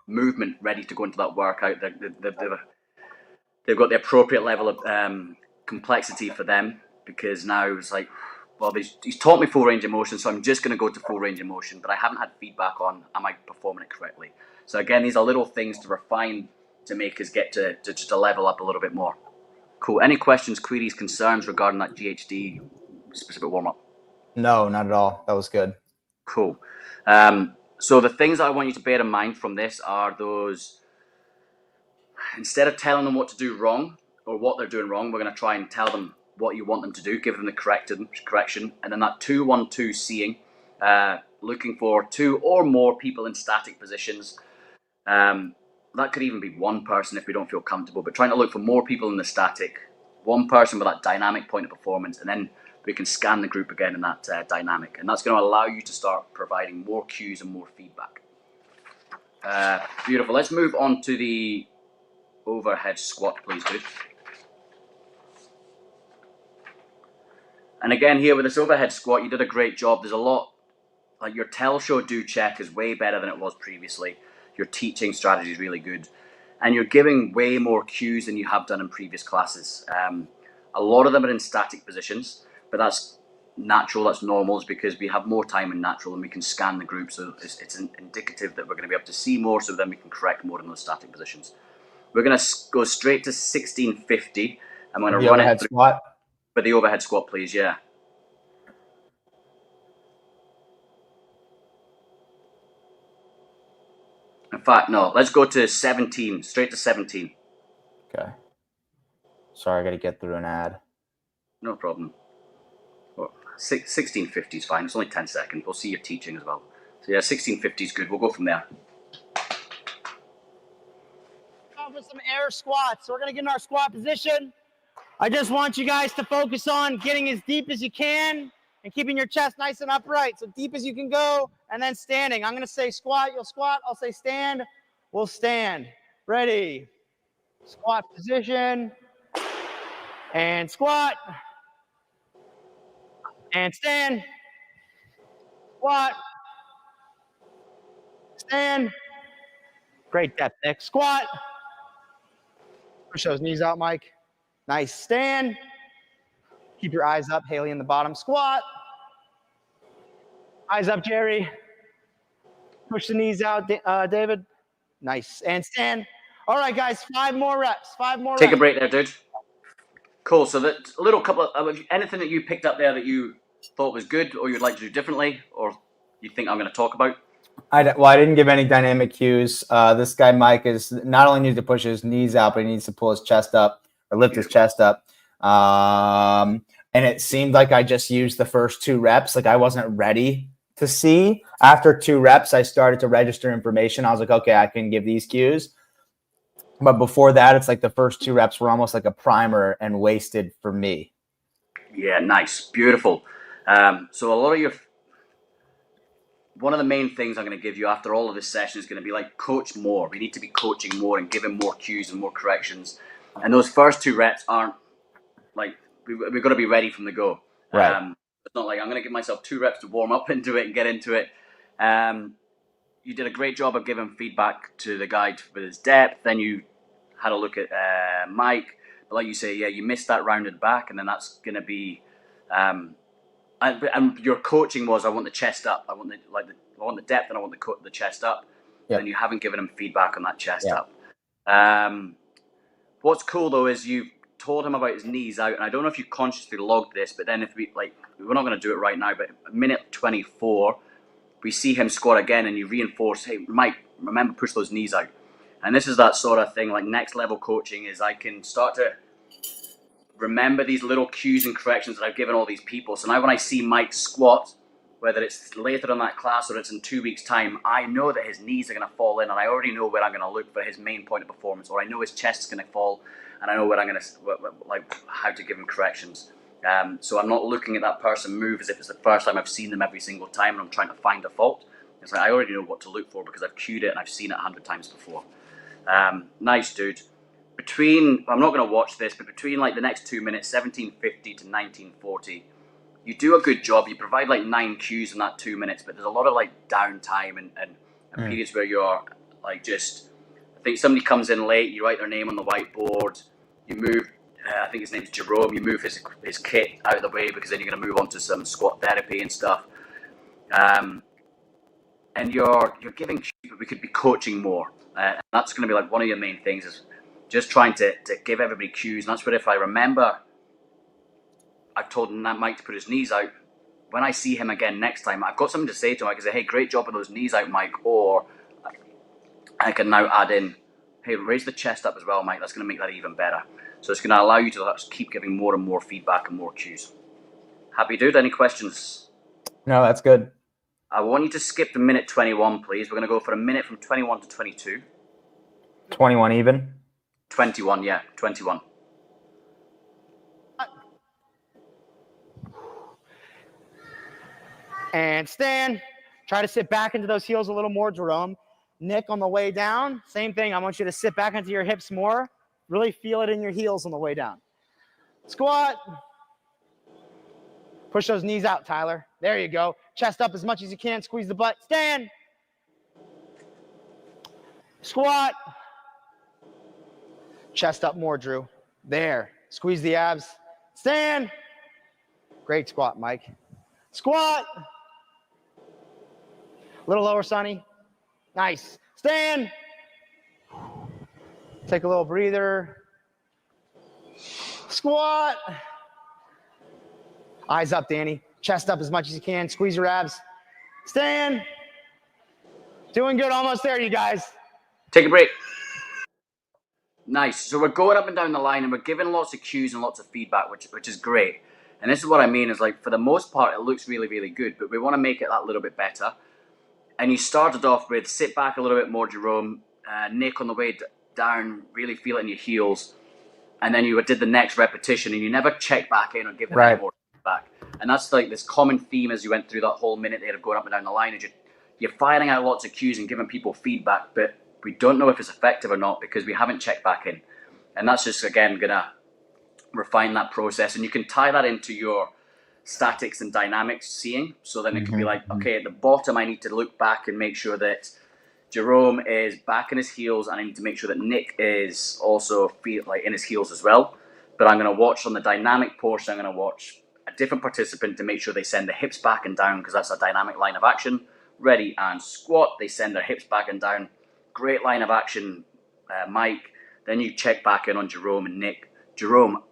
[SPEAKER 2] movement ready to go into that workout. They've got the appropriate level of complexity for them, because now it's like, well, he's taught me full range of motion, so I'm just going to go to full range of motion, but I haven't had feedback on, am I performing it correctly? So again, these are little things to refine to make us get to just a level up a little bit more. Cool. Any questions, queries, concerns regarding that GHD specific warm-up?
[SPEAKER 1] No, not at all. That was good.
[SPEAKER 2] Cool. So the things I want you to bear in mind from this are those, instead of telling them what to do wrong or what they're doing wrong, we're going to try and tell them what you want them to do, give them the correction. And then that 2-1-2 seeing, looking for 2 or more people in static positions. That could even be one person if we don't feel comfortable, but trying to look for more people in the static, one person with that dynamic point of performance, and then we can scan the group again in that dynamic. And that's going to allow you to start providing more cues and more feedback. Beautiful. Let's move on to the overhead squat, please, dude. And again, here with this overhead squat, you did a great job. There's a lot, like your tell, show, do, check is way better than it was previously. Your teaching strategy is really good. And you're giving way more cues than you have done in previous classes. A lot of them are in static positions, but that's natural, that's normal, is because we have more time in natural and we can scan the group. So it's indicative that we're going to be able to see more, so then we can correct more in those static positions. We're going to go straight to 1650. I'm going to run it through
[SPEAKER 1] squat.
[SPEAKER 2] for the overhead squat, please. Yeah. In fact, no, let's go to 17, straight to 17.
[SPEAKER 1] Okay. Sorry, I got to get through an ad.
[SPEAKER 2] No problem. 1650 is fine. It's only 10 seconds. We'll see your teaching as well. So yeah, 1650 is good. We'll go from there.
[SPEAKER 3] For some air squats. So we're going to get in our squat position. I just want you guys to focus on getting as deep as you can and keeping your chest nice and upright. So deep as you can go, and then standing. I'm going to say squat, you'll squat. I'll say stand, we'll stand. Ready. Squat position. And squat. And stand. Squat. Stand. Great depth, Nick. Squat. Push those knees out, Mike. Nice. Stand. Keep your eyes up. Haley in the bottom. Squat. Eyes up, Jerry. Push the knees out, David. Nice. And stand. All right, guys. 5 more reps. 5 more reps.
[SPEAKER 2] Take a break there, dude. Cool. So that a little couple of anything that you picked up there that you thought was good, or you'd like to do differently, or you think I'm going to talk about?
[SPEAKER 1] I didn't give any dynamic cues. This guy, Mike, is not only needs to push his knees out, but he needs to pull his chest up or lift his chest up. And it seemed like I just used the first 2 reps. Like I wasn't ready to see. After 2 reps, I started to register information. I was like, okay, I can give these cues. But before that, it's like the first 2 reps were almost like a primer and wasted for me.
[SPEAKER 2] Yeah, nice. Beautiful. So a lot of one of the main things I'm going to give you after all of this session is going to be like coach more. We need to be coaching more and giving more cues and more corrections. And those first 2 reps aren't like, we've got to be ready from the go.
[SPEAKER 1] Right.
[SPEAKER 2] It's not like I'm going to give myself 2 reps to warm up into it and get into it. You did a great job of giving feedback to the guy with his depth. Then you had a look at Mike. But like you say, yeah, you missed that rounded back. And then that's going to be... and your coaching was, I want the chest up. I want the depth, and I want the chest up. then you haven't given him feedback on that chest
[SPEAKER 1] Yep.
[SPEAKER 2] up. What's cool though is you've told him about his knees out, and I don't know if you consciously logged this, but then if we're not going to do it right now, but minute 24, we see him squat again, and you reinforce, hey, Mike, remember, push those knees out. And this is that sort of thing, like next level coaching is I can start to remember these little cues and corrections that I've given all these people. So now when I see Mike squat, whether it's later in that class or it's in 2 weeks' time, I know that his knees are going to fall in, and I already know where I'm going to look for his main point of performance, or I know his chest is going to fall, and I know where I'm going to, like, how to give him corrections. So I'm not looking at that person move as if it's the first time I've seen them every single time, and I'm trying to find a fault. It's like I already know what to look for because I've cued it and I've seen it 100 times before. Nice, dude. I'm not going to watch this, but between like the next 2 minutes, 17:50 to 19:40, you do a good job. You provide like 9 cues in that 2 minutes, but there's a lot of like downtime and periods where you're like I think somebody comes in late, you write their name on the whiteboard, you move, I think his name's Jerome, you move his kit out of the way because then you're going to move on to some squat therapy and stuff. And you're giving cues, but we could be coaching more. And that's going to be like one of your main things is just trying to give everybody cues. And that's where if I remember, I've told Mike to put his knees out. When I see him again next time, I've got something to say to him. I can say, hey, great job with those knees out, Mike. Or I can now add in, hey, raise the chest up as well, Mike. That's going to make that even better. So it's going to allow you to keep giving more and more feedback and more cues. Happy, dude? Any questions?
[SPEAKER 1] No, that's good.
[SPEAKER 2] I want you to skip to minute 21, please. We're going to go for a minute from 21 to 22.
[SPEAKER 1] 21 even?
[SPEAKER 2] 21, yeah, 21.
[SPEAKER 3] And stand. Try to sit back into those heels a little more, Jerome. Nick, on the way down, same thing. I want you to sit back into your hips more. Really feel it in your heels on the way down. Squat. Push those knees out, Tyler. There you go. Chest up as much as you can. Squeeze the butt. Stand. Squat. Chest up more, Drew. There. Squeeze the abs. Stand. Great squat, Mike. Squat. A little lower, Sonny. Nice. Stand. Take a little breather. Squat. Eyes up, Danny. Chest up as much as you can. Squeeze your abs. Stand. Doing good. Almost there, you guys.
[SPEAKER 2] Take a break. Nice. So we're going up and down the line and we're giving lots of cues and lots of feedback, which is great. And this is what I mean is like for the most part, it looks really, really good, but we want to make it that little bit better. And you started off with sit back a little bit more, Jerome. Nick on the way down, really feel it in your heels. And then you did the next repetition and you never checked back in or give them any more feedback. And that's like this common theme as you went through that whole minute there of going up and down the line. Is you're firing out lots of cues and giving people feedback, but we don't know if it's effective or not because we haven't checked back in. And that's just, again, going to refine that process. And you can tie that into your statics and dynamics seeing. So then it can be like, okay, at the bottom, I need to look back and make sure that Jerome is back in his heels, and I need to make sure that Nick is also in his heels as well. But I'm going to watch on the dynamic portion, I'm going to watch a different participant to make sure they send the hips back and down because that's a dynamic line of action. Ready and squat, they send their hips back and down. Great line of action, Mike. Then you check back in on Jerome and Nick. Jerome,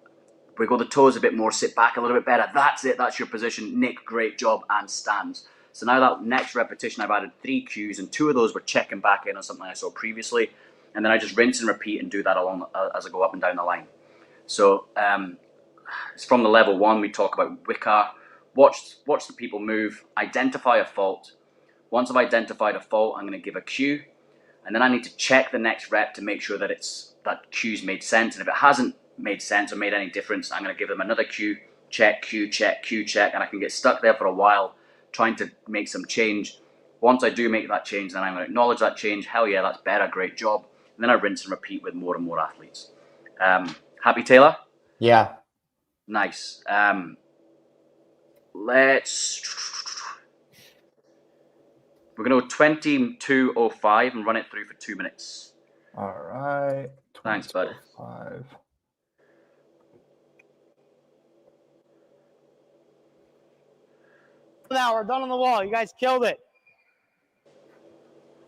[SPEAKER 2] wiggle the toes a bit more, sit back a little bit better. That's it, that's your position. Nick, great job, and stands. So now that next repetition, I've added 3 cues, and 2 of those were checking back in on something I saw previously. And then I just rinse and repeat and do that along as I go up and down the line. So it's from the level 1, we talk about Wicker. Watch the people move, identify a fault. Once I've identified a fault, I'm going to give a cue. And then I need to check the next rep to make sure that that cue's made sense. And if it hasn't made sense or made any difference, I'm going to give them another cue, check, cue, check, cue, check. And I can get stuck there for a while trying to make some change. Once I do make that change, then I'm going to acknowledge that change. Hell yeah, that's better, great job. And then I rinse and repeat with more and more athletes. Happy, Taylor?
[SPEAKER 1] Yeah.
[SPEAKER 2] Nice. We're going to go 22:05 and run it through for 2 minutes.
[SPEAKER 1] All right.
[SPEAKER 2] Thanks, bud.
[SPEAKER 1] 5.
[SPEAKER 3] Now we're done on the wall. You guys killed it.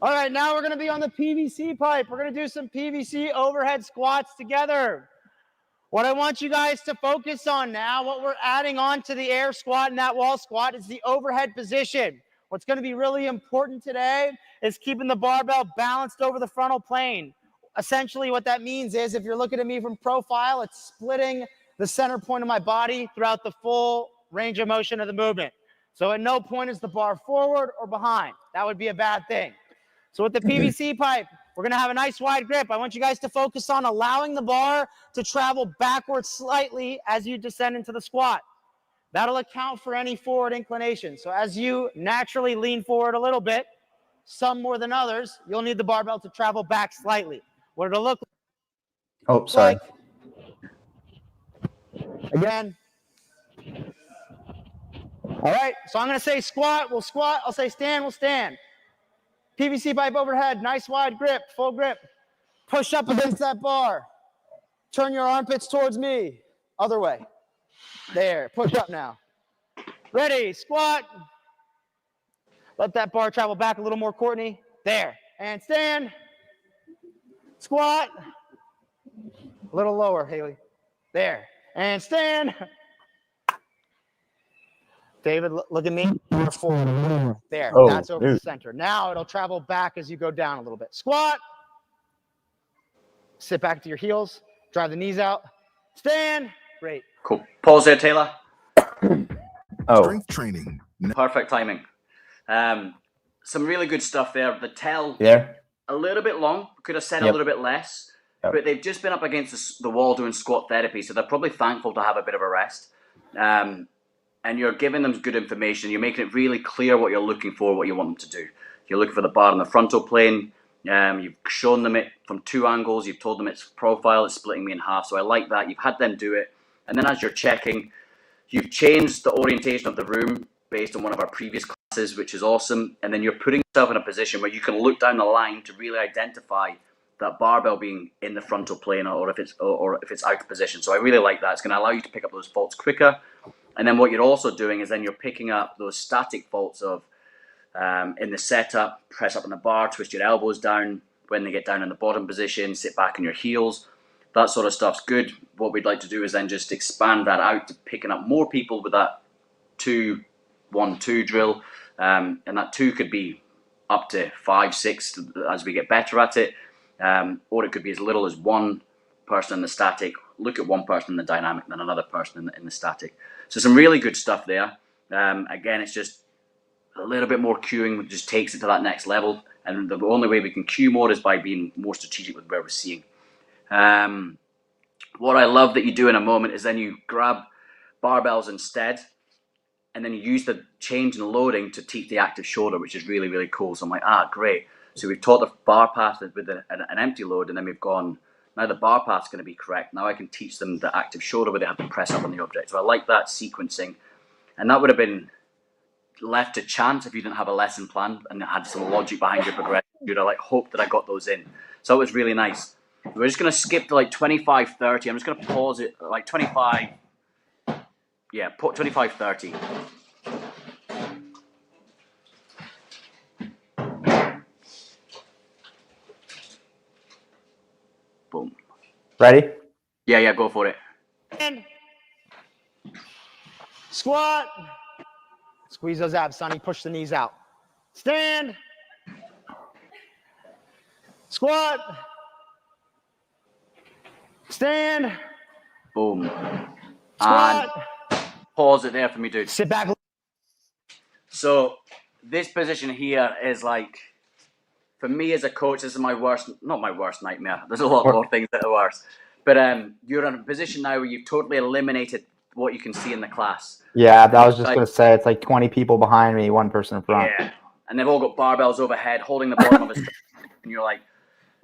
[SPEAKER 3] All right, now we're going to be on the PVC pipe. We're going to do some PVC overhead squats together. What I want you guys to focus on now, what we're adding on to the air squat and that wall squat is the overhead position. What's going to be really important today is keeping the barbell balanced over the frontal plane. Essentially what that means is if you're looking at me from profile, it's splitting the center point of my body throughout the full range of motion of the movement. So at no point is the bar forward or behind. That would be a bad thing. So with the PVC pipe, we're going to have a nice wide grip. I want you guys to focus on allowing the bar to travel backwards slightly as you descend into the squat. That'll account for any forward inclination. So as you naturally lean forward a little bit, some more than others, you'll need the barbell to travel back slightly. What it'll look
[SPEAKER 1] Oh, sorry.
[SPEAKER 3] like. Again. All right, so I'm going to say squat, we'll squat. I'll say stand, we'll stand. PVC pipe overhead, nice wide grip, full grip. Push up against that bar. Turn your armpits towards me. Other way. There, push up now. Ready, squat. Let that bar travel back a little more, Courtney. There, and stand. Squat. A little lower, Haley. There, and stand. David, look at me. More forward, a little more. There, that's over the center. Now it'll travel back as you go down a little bit. Squat. Sit back to your heels. Drive the knees out. Stand. Great.
[SPEAKER 2] Cool. Pause there, Taylor.
[SPEAKER 4] Strength training.
[SPEAKER 2] Perfect timing. Some really good stuff there. The tell, a little bit long. Could have said a little bit less. But they've just been up against the wall doing squat therapy, so they're probably thankful to have a bit of a rest. And you're giving them good information. You're making it really clear what you're looking for, what you want them to do. You're looking for the bar on the frontal plane. You've shown them it from two angles. You've told them its profile. It's splitting me in half. So I like that. You've had them do it. And then as you're checking, you've changed the orientation of the room based on one of our previous classes, which is awesome. And then you're putting yourself in a position where you can look down the line to really identify that barbell being in the frontal plane or if it's out of position. So I really like that. It's going to allow you to pick up those faults quicker. And then what you're also doing is then you're picking up those static faults of in the setup, press up on the bar, twist your elbows down. When they get down in the bottom position, sit back on your heels. That sort of stuff's good. What we'd like to do is then just expand that out to picking up more people with that 2-1-2 drill. And that 2 could be up to 5, 6 as we get better at it. Or it could be as little as one person in the static, look at one person in the dynamic, then another person in the static. So some really good stuff there. Again, it's just a little bit more cueing, which just takes it to that next level. And the only way we can cue more is by being more strategic with where we're seeing. What I love that you do in a moment is then you grab barbells instead, and then you use the change in loading to teach the active shoulder, which is really, really cool. So I'm like, great. So we've taught the bar path with an empty load, and then we've gone, now the bar path's going to be correct. Now I can teach them the active shoulder where they have to press up on the object. So I like that sequencing. And that would have been left to chance if you didn't have a lesson plan and had some logic behind your progression. You'd have hoped that I got those in. So it was really nice. We're just going to skip to 25, 30. I'm just going to pause it 25. Yeah, put 25, 30. Boom.
[SPEAKER 1] Ready?
[SPEAKER 2] Yeah, go for it.
[SPEAKER 3] And squat. Squeeze those abs, Sonny. Push the knees out. Stand. Squat. Stand.
[SPEAKER 2] Boom.
[SPEAKER 3] Squat.
[SPEAKER 2] And pause it there for me, dude.
[SPEAKER 3] Sit back.
[SPEAKER 2] So this position here is for me as a coach, this is my worst, not my worst nightmare. There's a lot more things that are worse. But you're in a position now where you've totally eliminated what you can see in the class.
[SPEAKER 1] Yeah, I was just going to say, it's 20 people behind me, one person in front.
[SPEAKER 2] Yeah, and they've all got barbells overhead, holding the bottom of his and you're like,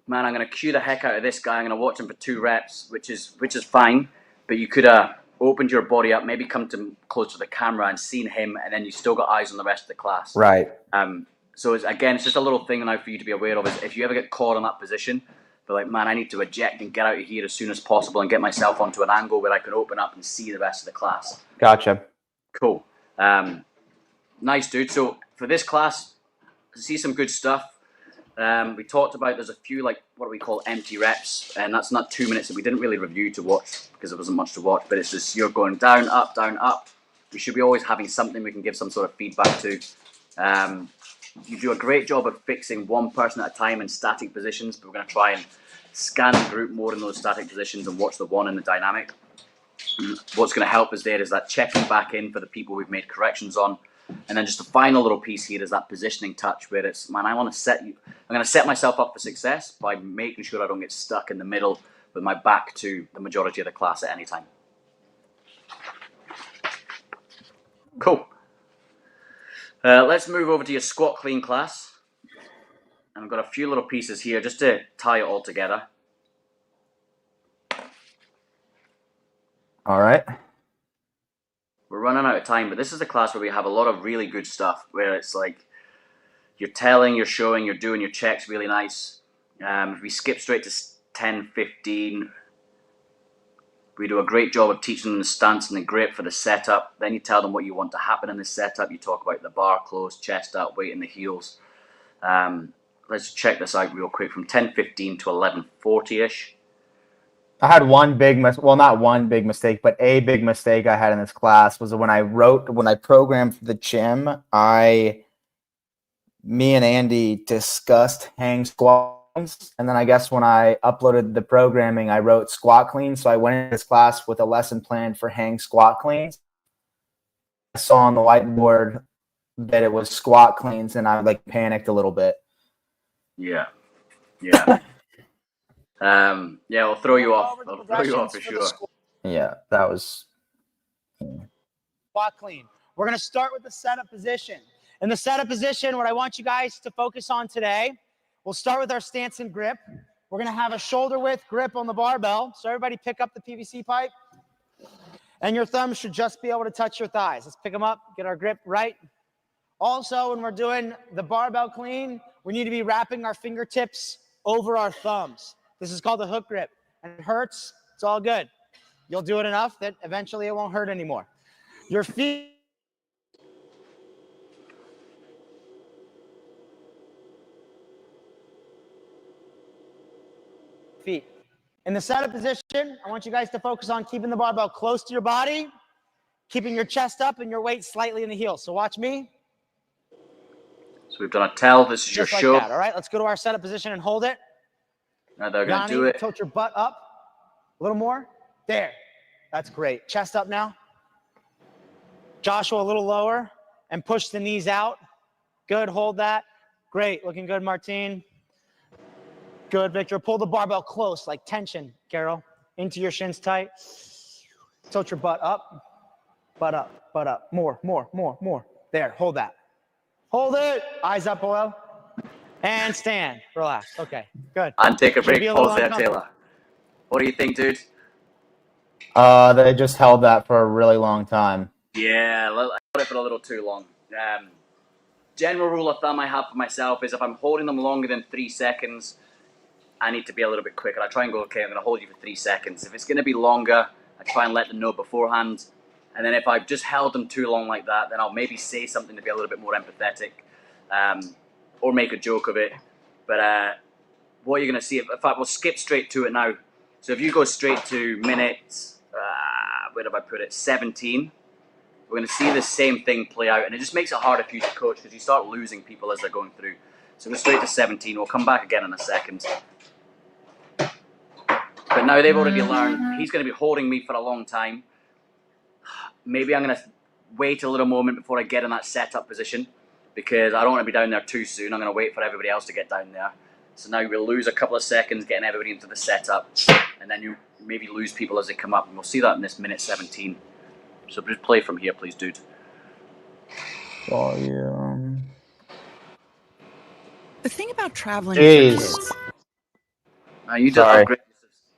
[SPEAKER 2] man, I'm going to cue the heck out of this guy. I'm going to watch him for 2 reps, which is fine. But you could have opened your body up, maybe come close to the camera and seen him, and then you still got eyes on the rest of the class.
[SPEAKER 1] Right.
[SPEAKER 2] So it's just a little thing now for you to be aware of is if you ever get caught in that position, but man, I need to eject and get out of here as soon as possible and get myself onto an angle where I can open up and see the rest of the class.
[SPEAKER 1] Gotcha.
[SPEAKER 2] Cool. Nice, dude. So for this class, see some good stuff. We talked about there's a few like what we call empty reps, and that's not 2 minutes that we didn't really review to watch because there wasn't much to watch, but it's just you're going down, up, down, up. We should be always having something we can give some sort of feedback to. You do a great job of fixing one person at a time in static positions, but we're going to try and scan the group more in those static positions and watch the one in the dynamic. What's going to help us there is that checking back in for the people we've made corrections on. And then just the final little piece here is that positioning touch where it's, man, I want to set you, I'm going to set myself up for success by making sure I don't get stuck in the middle with my back to the majority of the class at any time. Cool. Let's move over to your squat clean class. And I've got a few little pieces here just to tie it all together.
[SPEAKER 1] All right.
[SPEAKER 2] We're running out of time, but this is a class where we have a lot of really good stuff, where it's like you're telling, you're showing, you're doing your checks really nice. If we skip straight to 10, 15, we do a great job of teaching them the stance and the grip for the setup. Then you tell them what you want to happen in the setup. You talk about the bar close, chest up, weight in the heels. Let's check this out real quick from 10:15 to 11:40-ish.
[SPEAKER 1] I had one big not one big mistake, but a big mistake I had in this class was when I programmed for the gym, me and Andy discussed hang squats, and then I guess when I uploaded the programming, I wrote squat cleans. So I went into this class with a lesson plan for hang squat cleans. I saw on the whiteboard that it was squat cleans, and I like panicked a little bit.
[SPEAKER 2] Yeah. I'll throw you off. I'll throw you off for sure.
[SPEAKER 1] Yeah, that was
[SPEAKER 3] squat clean. We're going to start with the setup position. In the setup position, what I want you guys to focus on today, we'll start with our stance and grip. We're going to have a shoulder width grip on the barbell. So everybody pick up the PVC pipe. And your thumbs should just be able to touch your thighs. Let's pick them up, get our grip right. Also, when we're doing the barbell clean, we need to be wrapping our fingertips over our thumbs. This is called the hook grip. And it hurts. It's all good. You'll do it enough that eventually it won't hurt anymore. Your feet. In the setup position, I want you guys to focus on keeping the barbell close to your body, keeping your chest up and your weight slightly in the heels. So watch me.
[SPEAKER 2] So we've done a tell. This is
[SPEAKER 3] Just
[SPEAKER 2] your
[SPEAKER 3] like
[SPEAKER 2] show.
[SPEAKER 3] That, all right, let's go to our setup position and hold it.
[SPEAKER 2] Now they're going to do it.
[SPEAKER 3] Tilt your butt up a little more. There. That's great. Chest up now. Joshua, a little lower. And push the knees out. Good. Hold that. Great. Looking good, Martine. Good, Victor. Pull the barbell close, like tension, Carol. Into your shins tight. Tilt your butt up. Butt up. Butt up. More. There. Hold that. Hold it. Eyes up below. And stand. Relax. Okay. Good.
[SPEAKER 2] And take a break. Pause there, Taylor. What do you think, dude?
[SPEAKER 1] They just held that for a really long time.
[SPEAKER 2] Yeah, I held it for a little too long. General rule of thumb I have for myself is if I'm holding them longer than 3 seconds, I need to be a little bit quicker. I try and go, okay, I'm going to hold you for 3 seconds. If it's going to be longer, I try and let them know beforehand. And then if I've just held them too long like that, then I'll maybe say something to be a little bit more empathetic, or make a joke of it. But what you're going to see, in fact, we'll skip straight to it now. So if you go straight to minute, where have I put it, 17, we're going to see the same thing play out. And it just makes it harder for you to coach because you start losing people as they're going through. So go straight to 17. We'll come back again in a second. But now they've already learned he's going to be holding me for a long time. Maybe I'm going to wait a little moment before I get in that setup position because I don't want to be down there too soon. I'm going to wait for everybody else to get down there. So now we'll lose a couple of seconds getting everybody into the setup, and then you maybe lose people as they come up. And we'll see that in this minute 17. So just play from here, please, dude.
[SPEAKER 1] Volume.
[SPEAKER 5] The thing about traveling
[SPEAKER 1] Jeez.
[SPEAKER 5] with your kids.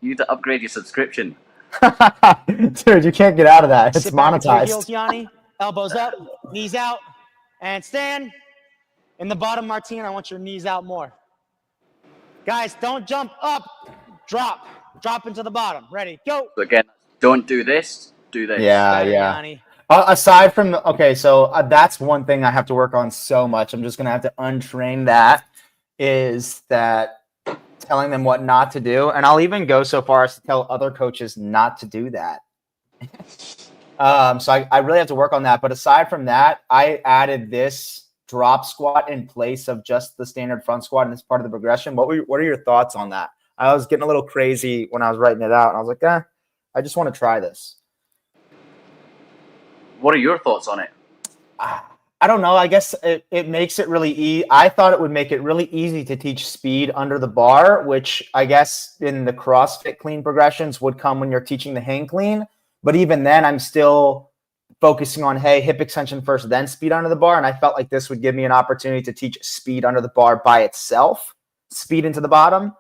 [SPEAKER 2] You need to upgrade your subscription.
[SPEAKER 1] Dude, you can't get out of that. It's
[SPEAKER 3] Sit back into your
[SPEAKER 1] monetized.
[SPEAKER 3] heels, Yanni. Elbows up, knees out, and stand. In the bottom, Martine, I want your knees out more. Guys, don't jump up. Drop. Drop into the bottom. Ready, go.
[SPEAKER 2] So again, don't do this. Do this.
[SPEAKER 1] Yeah.
[SPEAKER 3] Yanni.
[SPEAKER 1] Aside from that's one thing I have to work on so much. I'm just gonna have to untrain that is that telling them what not to do, and I'll even go so far as to tell other coaches not to do that. So I really have to work on that. But aside from that, I added this drop squat in place of just the standard front squat, and it's part of the progression. What are your thoughts on that? I was getting a little crazy when I was writing it out, and I was like, I just want to try this.
[SPEAKER 2] What are your thoughts on it?
[SPEAKER 1] I don't know. I guess it makes it really easy. I thought it would make it really easy to teach speed under the bar, which I guess in the CrossFit clean progressions would come when you're teaching the hang clean. But even then, I'm still focusing on, hey, hip extension first, then speed under the bar. And I felt like this would give me an opportunity to teach speed under the bar by itself, speed into the bottom.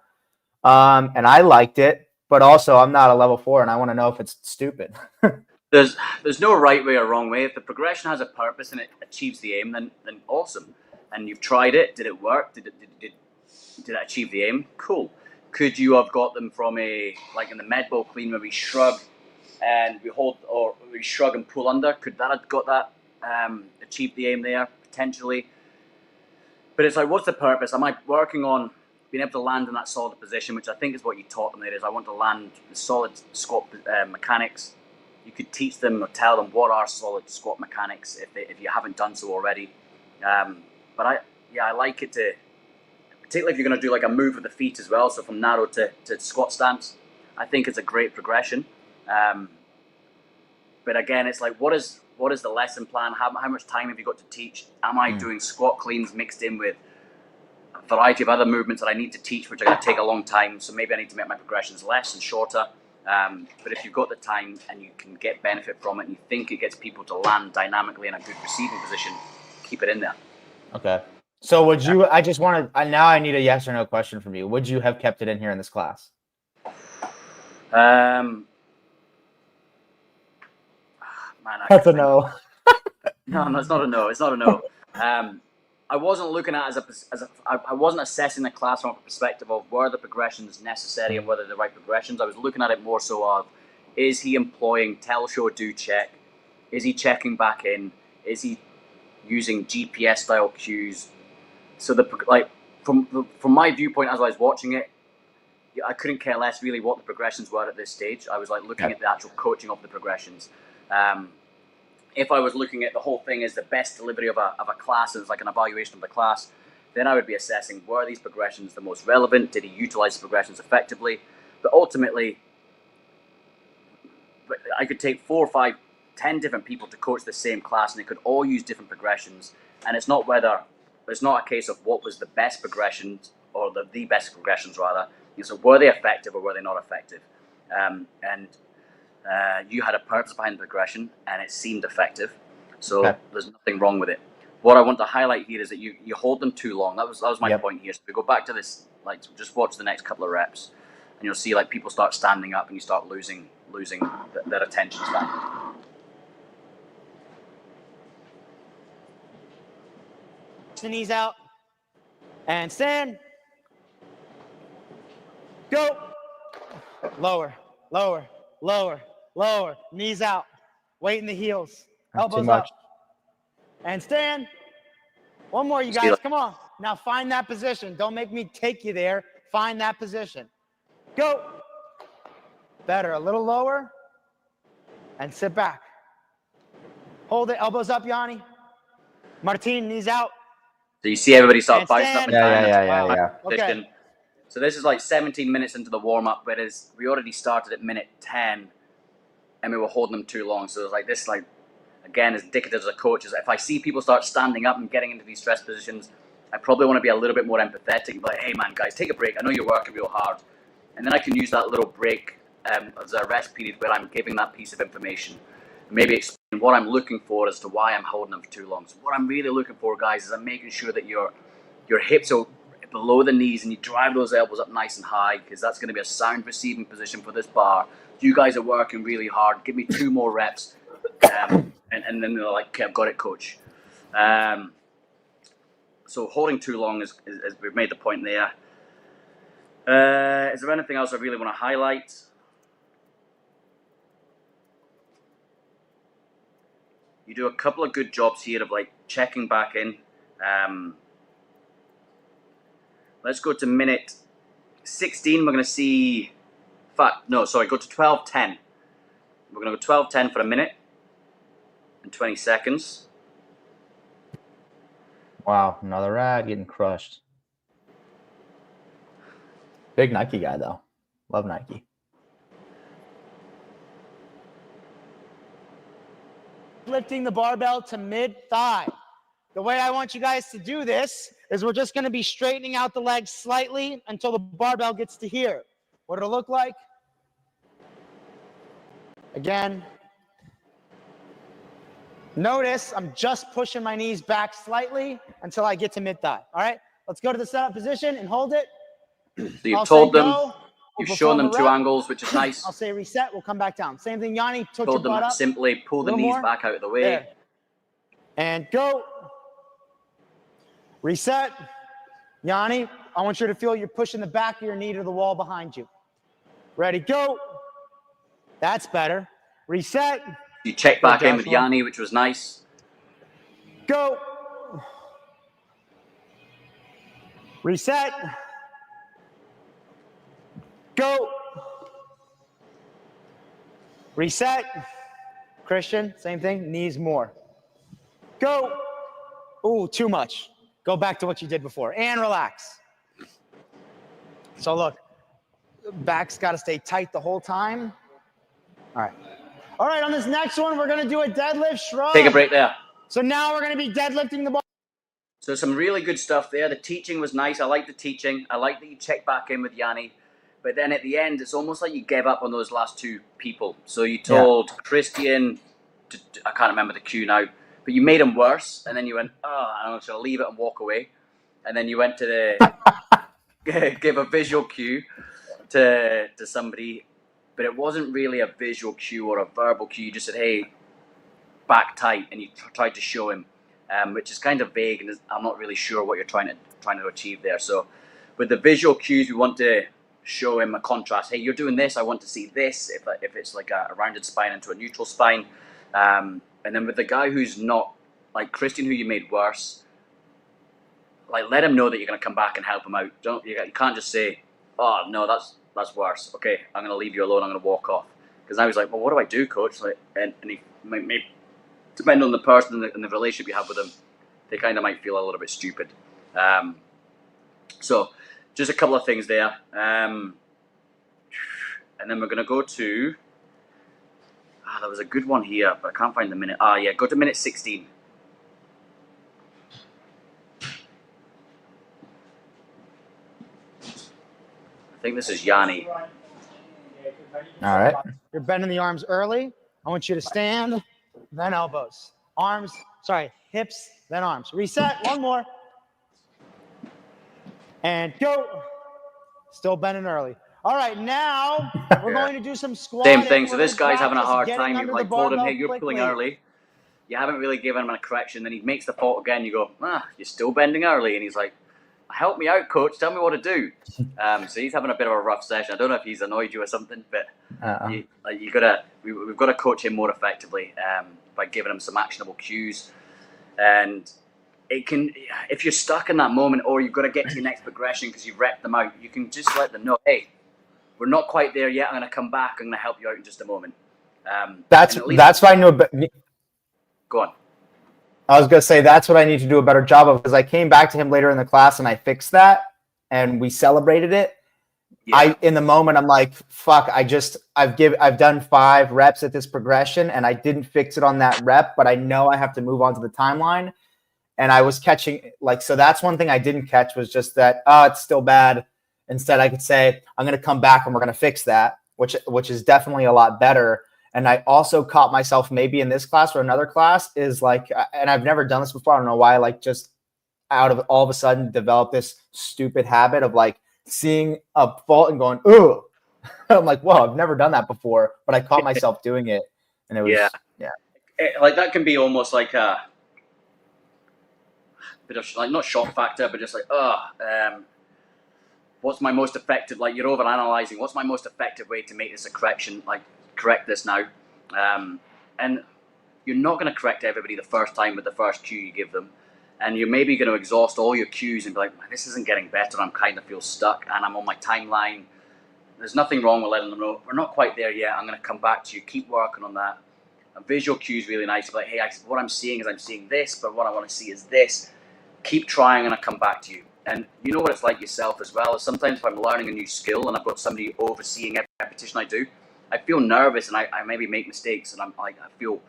[SPEAKER 1] And I liked it, but also I'm not a level 4 and I want to know if it's stupid.
[SPEAKER 2] There's no right way or wrong way. If the progression has a purpose and it achieves the aim, then awesome. And you've tried it. Did it work? Did it achieve the aim? Cool. Could you have got them from like in the med ball clean where we shrug and we hold, or we shrug and pull under? Could that have got that achieved the aim there potentially? But it's like, what's the purpose? Am I working on being able to land in that solid position, which I think is what you taught them there, is I want to land the solid squat mechanics. You could teach them or tell them what are solid squat mechanics if you haven't done so already. But I like it to, particularly if you're going to do like a move with the feet as well, so from narrow to squat stance, I think it's a great progression. But again, it's like, what is the lesson plan? How much time have you got to teach? Am I doing squat cleans mixed in with a variety of other movements that I need to teach, which are going to take a long time? So maybe I need to make my progressions less and shorter. But if you've got the time and you can get benefit from it and you think it gets people to land dynamically in a good receiving position, keep it in there.
[SPEAKER 1] Okay. So would you, I just want to, now I need a yes or no question from you. Would you have kept it in here in this class?
[SPEAKER 2] Man,
[SPEAKER 1] That's a no.
[SPEAKER 2] No, it's not a no. It's not a no. I wasn't looking at I wasn't assessing the class from a perspective of were the progressions necessary and whether they're the right progressions. I was looking at it more so of, is he employing tell, show, do, check? Is he checking back in? Is he using GPS style cues? So from my viewpoint as I was watching it, I couldn't care less really what the progressions were at this stage. I was like looking at the actual coaching of the progressions. If I was looking at the whole thing as the best delivery of a class, as like an evaluation of the class, then I would be assessing, were these progressions the most relevant? Did he utilize the progressions effectively? But ultimately, I could take 4, 5, 10 different people to coach the same class, and they could all use different progressions. And it's not a case of what was the best progressions or the best progressions rather. So were they effective or were they not effective? You had a purpose behind the progression and it seemed effective. So there's nothing wrong with it. What I want to highlight here is that you hold them too long. That was my point here. So we go back to this, like just watch the next couple of reps and you'll see like people start standing up and you start losing their attention span.
[SPEAKER 3] The knees out and stand. Go. Lower, lower, lower, lower. Knees out. Weight in the heels. Elbows up. And stand. One more, you guys. Come on. Now find that position. Don't make me take you there. Find that position. Go. Better. A little lower. And sit back. Hold it. Elbows up, Yanni. Martin, knees out.
[SPEAKER 2] So you see everybody start bouncing up and down.
[SPEAKER 1] Yeah.
[SPEAKER 3] Okay.
[SPEAKER 2] So this is like 17 minutes into the warm-up, whereas we already started at minute 10 and we were holding them too long. So it was like this, like, again, as indicative as a coach, is if I see people start standing up and getting into these stress positions, I probably want to be a little bit more empathetic. Like, hey man, guys, take a break. I know you're working real hard. And then I can use that little break as a rest period where I'm giving that piece of information. Maybe explain what I'm looking for as to why I'm holding them for too long. So what I'm really looking for, guys, is I'm making sure that your hips are below the knees and you drive those elbows up nice and high, because that's going to be a sound receiving position for this bar. You guys are working really hard. Give me 2 more reps. And then they're like, okay, I've got it, coach. So holding too long is we've made the point there. Is there anything else I really want to highlight? You do a couple of good jobs here of like checking back in. Let's go to minute 16. We're going to see, go to 12:10. We're going to go 12:10 for a minute and 20 seconds.
[SPEAKER 1] Wow, another ad getting crushed. Big Nike guy, though. Love Nike.
[SPEAKER 3] Lifting the barbell to mid-thigh. The way I want you guys to do this is we're just going to be straightening out the legs slightly until the barbell gets to here. What it'll look like, again, notice I'm just pushing my knees back slightly until I get to mid-thigh. All right, let's go to the setup position and hold it.
[SPEAKER 2] So you've told them, you've shown them 2
[SPEAKER 3] rep.
[SPEAKER 2] angles, which is nice.
[SPEAKER 3] I'll say reset, we'll come back down. Same thing, Yanni, took
[SPEAKER 2] Told
[SPEAKER 3] your butt
[SPEAKER 2] them
[SPEAKER 3] up.
[SPEAKER 2] simply pull the knees back out of the way.
[SPEAKER 3] There. And go. Reset. Yanni, I want you to feel you're pushing the back of your knee to the wall behind you. Ready, go. That's better. Reset.
[SPEAKER 2] You check back in with Yanni, which was nice.
[SPEAKER 3] Go. Reset. Go. Reset. Christian, same thing, knees more. Go. Ooh, too much. Go back to what you did before and relax. So look, back's got to stay tight the whole time. All right. All right, on this next one, we're going to do a deadlift shrug.
[SPEAKER 2] Take a break there.
[SPEAKER 3] So now we're going to be deadlifting the bar.
[SPEAKER 2] So some really good stuff there. The teaching was nice. I like the teaching. I like that you check back in with Yanni. But then at the end, it's almost like you gave up on those last 2 people. So you told Christian, I can't remember the cue now, but you made him worse. And then you went, I'm just going to leave it and walk away. And then you went to the, give a visual cue to somebody. But it wasn't really a visual cue or a verbal cue. You just said, hey, back tight. And you tried to show him, which is kind of vague. And I'm not really sure what you're trying to achieve there. So with the visual cues, we want to show him a contrast. Hey, you're doing this. I want to see this. If it's like a rounded spine into a neutral spine. And then with the guy who's not, like Christian, who you made worse, like let him know that you're going to come back and help him out. You can't just say, oh, no, that's worse. Okay, I'm going to leave you alone. I'm going to walk off. Because now he's like, well, what do I do, coach? Like, and he may depend on the person and the relationship you have with them, they kind of might feel a little bit stupid. So just a couple of things there. And then we're going to go to, there was a good one here, but I can't find the minute. Go to minute 16. I think this is Yanni.
[SPEAKER 1] All right.
[SPEAKER 3] You're bending the arms early. I want you to stand, then elbows. Hips, then arms. Reset, one more. And go. Still bending early. All right, now we're going to do some squatting.
[SPEAKER 2] Same thing. So this guy's having a hard time. You've like told him, hey, you're pulling early. You haven't really given him a correction. Then he makes the fault again. You go, you're still bending early. And he's like, help me out, coach. Tell me what to do. So he's having a bit of a rough session. I don't know if he's annoyed you or something, but we've got to coach him more effectively by giving him some actionable cues. And it can, if you're stuck in that moment, or you've got to get to your next progression because you've repped them out, you can just let them know, hey, we're not quite there yet. I'm going to come back. I'm going to help you out in just a moment.
[SPEAKER 1] That's what I know.
[SPEAKER 2] Go on.
[SPEAKER 1] I was going to say that's what I need to do a better job of, because I came back to him later in the class and I fixed that and we celebrated it. Yeah. In the moment, I'm like, fuck, I've done 5 reps at this progression and I didn't fix it on that rep, but I know I have to move on to the timeline. And I was catching, so that's one thing I didn't catch, was just that, it's still bad. Instead, I could say, I'm going to come back and we're going to fix that, which is definitely a lot better. And I also caught myself maybe in this class or another class is like, and I've never done this before. I don't know why, just out of all of a sudden develop this stupid habit of seeing a fault and going, ooh. I'm like, whoa, I've never done that before, but I caught myself doing it. And it was, yeah.
[SPEAKER 2] That can be almost like a bit of not shock factor, but just what's my most effective, you're overanalyzing, what's my most effective way to make this a correction, correct this now. And you're not going to correct everybody the first time with the first cue you give them. and you're maybe going to exhaust all your cues and be like, this isn't getting better. I'm kind of feel stuck, and I'm on my timeline. There's nothing wrong with letting them know we're not quite there yet. I'm going to come back to you. Keep working on that. A visual cue is really nice. Like, hey, what I'm seeing is I'm seeing this, but what I want to see is this. Keep trying, and I come back to you. And you know what it's like yourself as well. Sometimes if I'm learning a new skill and I've got somebody overseeing every repetition I do, I feel nervous and I maybe make mistakes, and I feel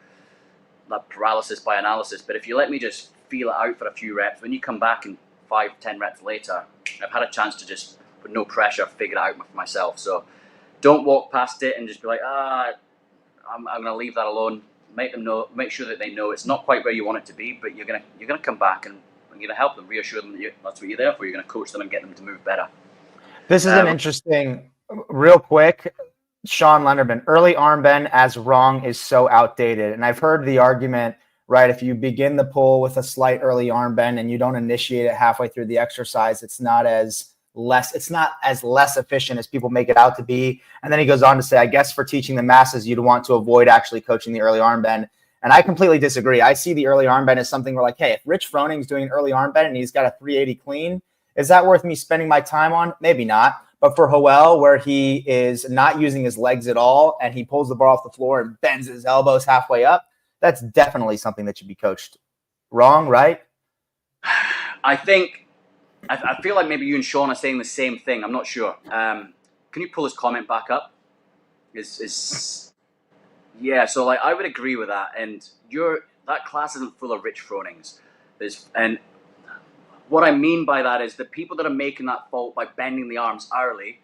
[SPEAKER 2] that paralysis by analysis. But if you let me just feel it out for a few reps, when you come back and 5-10 reps later, I've had a chance to just, with no pressure, figure it out for myself. So don't walk past it and just be like, I'm going to leave that alone. Make them know, make sure that they know it's not quite where you want it to be, but you're going to come back and you're going to help them, reassure them that that's what you're there for. You're going to coach them and get them to move better.
[SPEAKER 1] This is an interesting, real quick, Sean Lenderman, early arm bend as wrong is so outdated. And I've heard the argument, right, if you begin the pull with a slight early arm bend and you don't initiate it halfway through the exercise, it's not as less efficient as people make it out to be. And then he goes on to say, I guess for teaching the masses, you'd want to avoid actually coaching the early arm bend. And I completely disagree. I see the early arm bend as something where, like, hey, if Rich Froning's doing an early arm bend and he's got a 380 clean, is that worth me spending my time on? Maybe not. But for Hoel, where he is not using his legs at all and he pulls the bar off the floor and bends his elbows halfway up, that's definitely something that should be coached. Wrong, right?
[SPEAKER 2] I feel like maybe you and Sean are saying the same thing. I'm not sure. Can you pull his comment back up? Yeah, so like I would agree with that. And that class isn't full of Rich Fronings. And what I mean by that is the people that are making that fault by bending the arms early,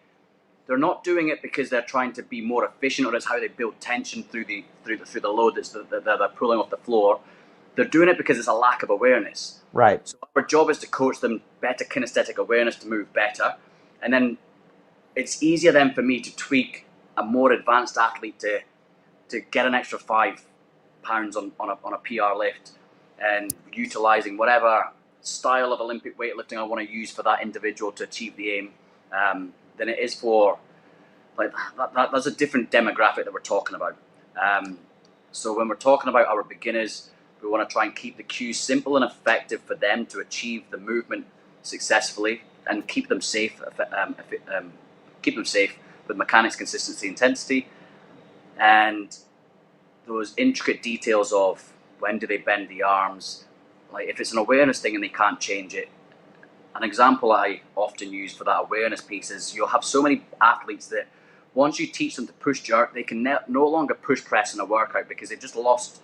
[SPEAKER 2] they're not doing it because they're trying to be more efficient or it's how they build tension through the load that they're pulling off the floor. They're doing it because it's a lack of awareness.
[SPEAKER 1] Right.
[SPEAKER 2] So our job is to coach them better kinesthetic awareness to move better. And then it's easier then for me to tweak a more advanced athlete to get an extra 5 pounds on a PR lift and utilizing whatever style of Olympic weightlifting I want to use for that individual to achieve the aim, than it is for, like, that's a different demographic that we're talking about. So when we're talking about our beginners, we want to try and keep the cues simple and effective for them to achieve the movement successfully and keep them safe. Keep them safe with mechanics, consistency, intensity, and those intricate details of when do they bend the arms. Like if it's an awareness thing and they can't change it, an example I often use for that awareness piece is you'll have so many athletes that once you teach them to push jerk, they can no longer push press in a workout because they've just lost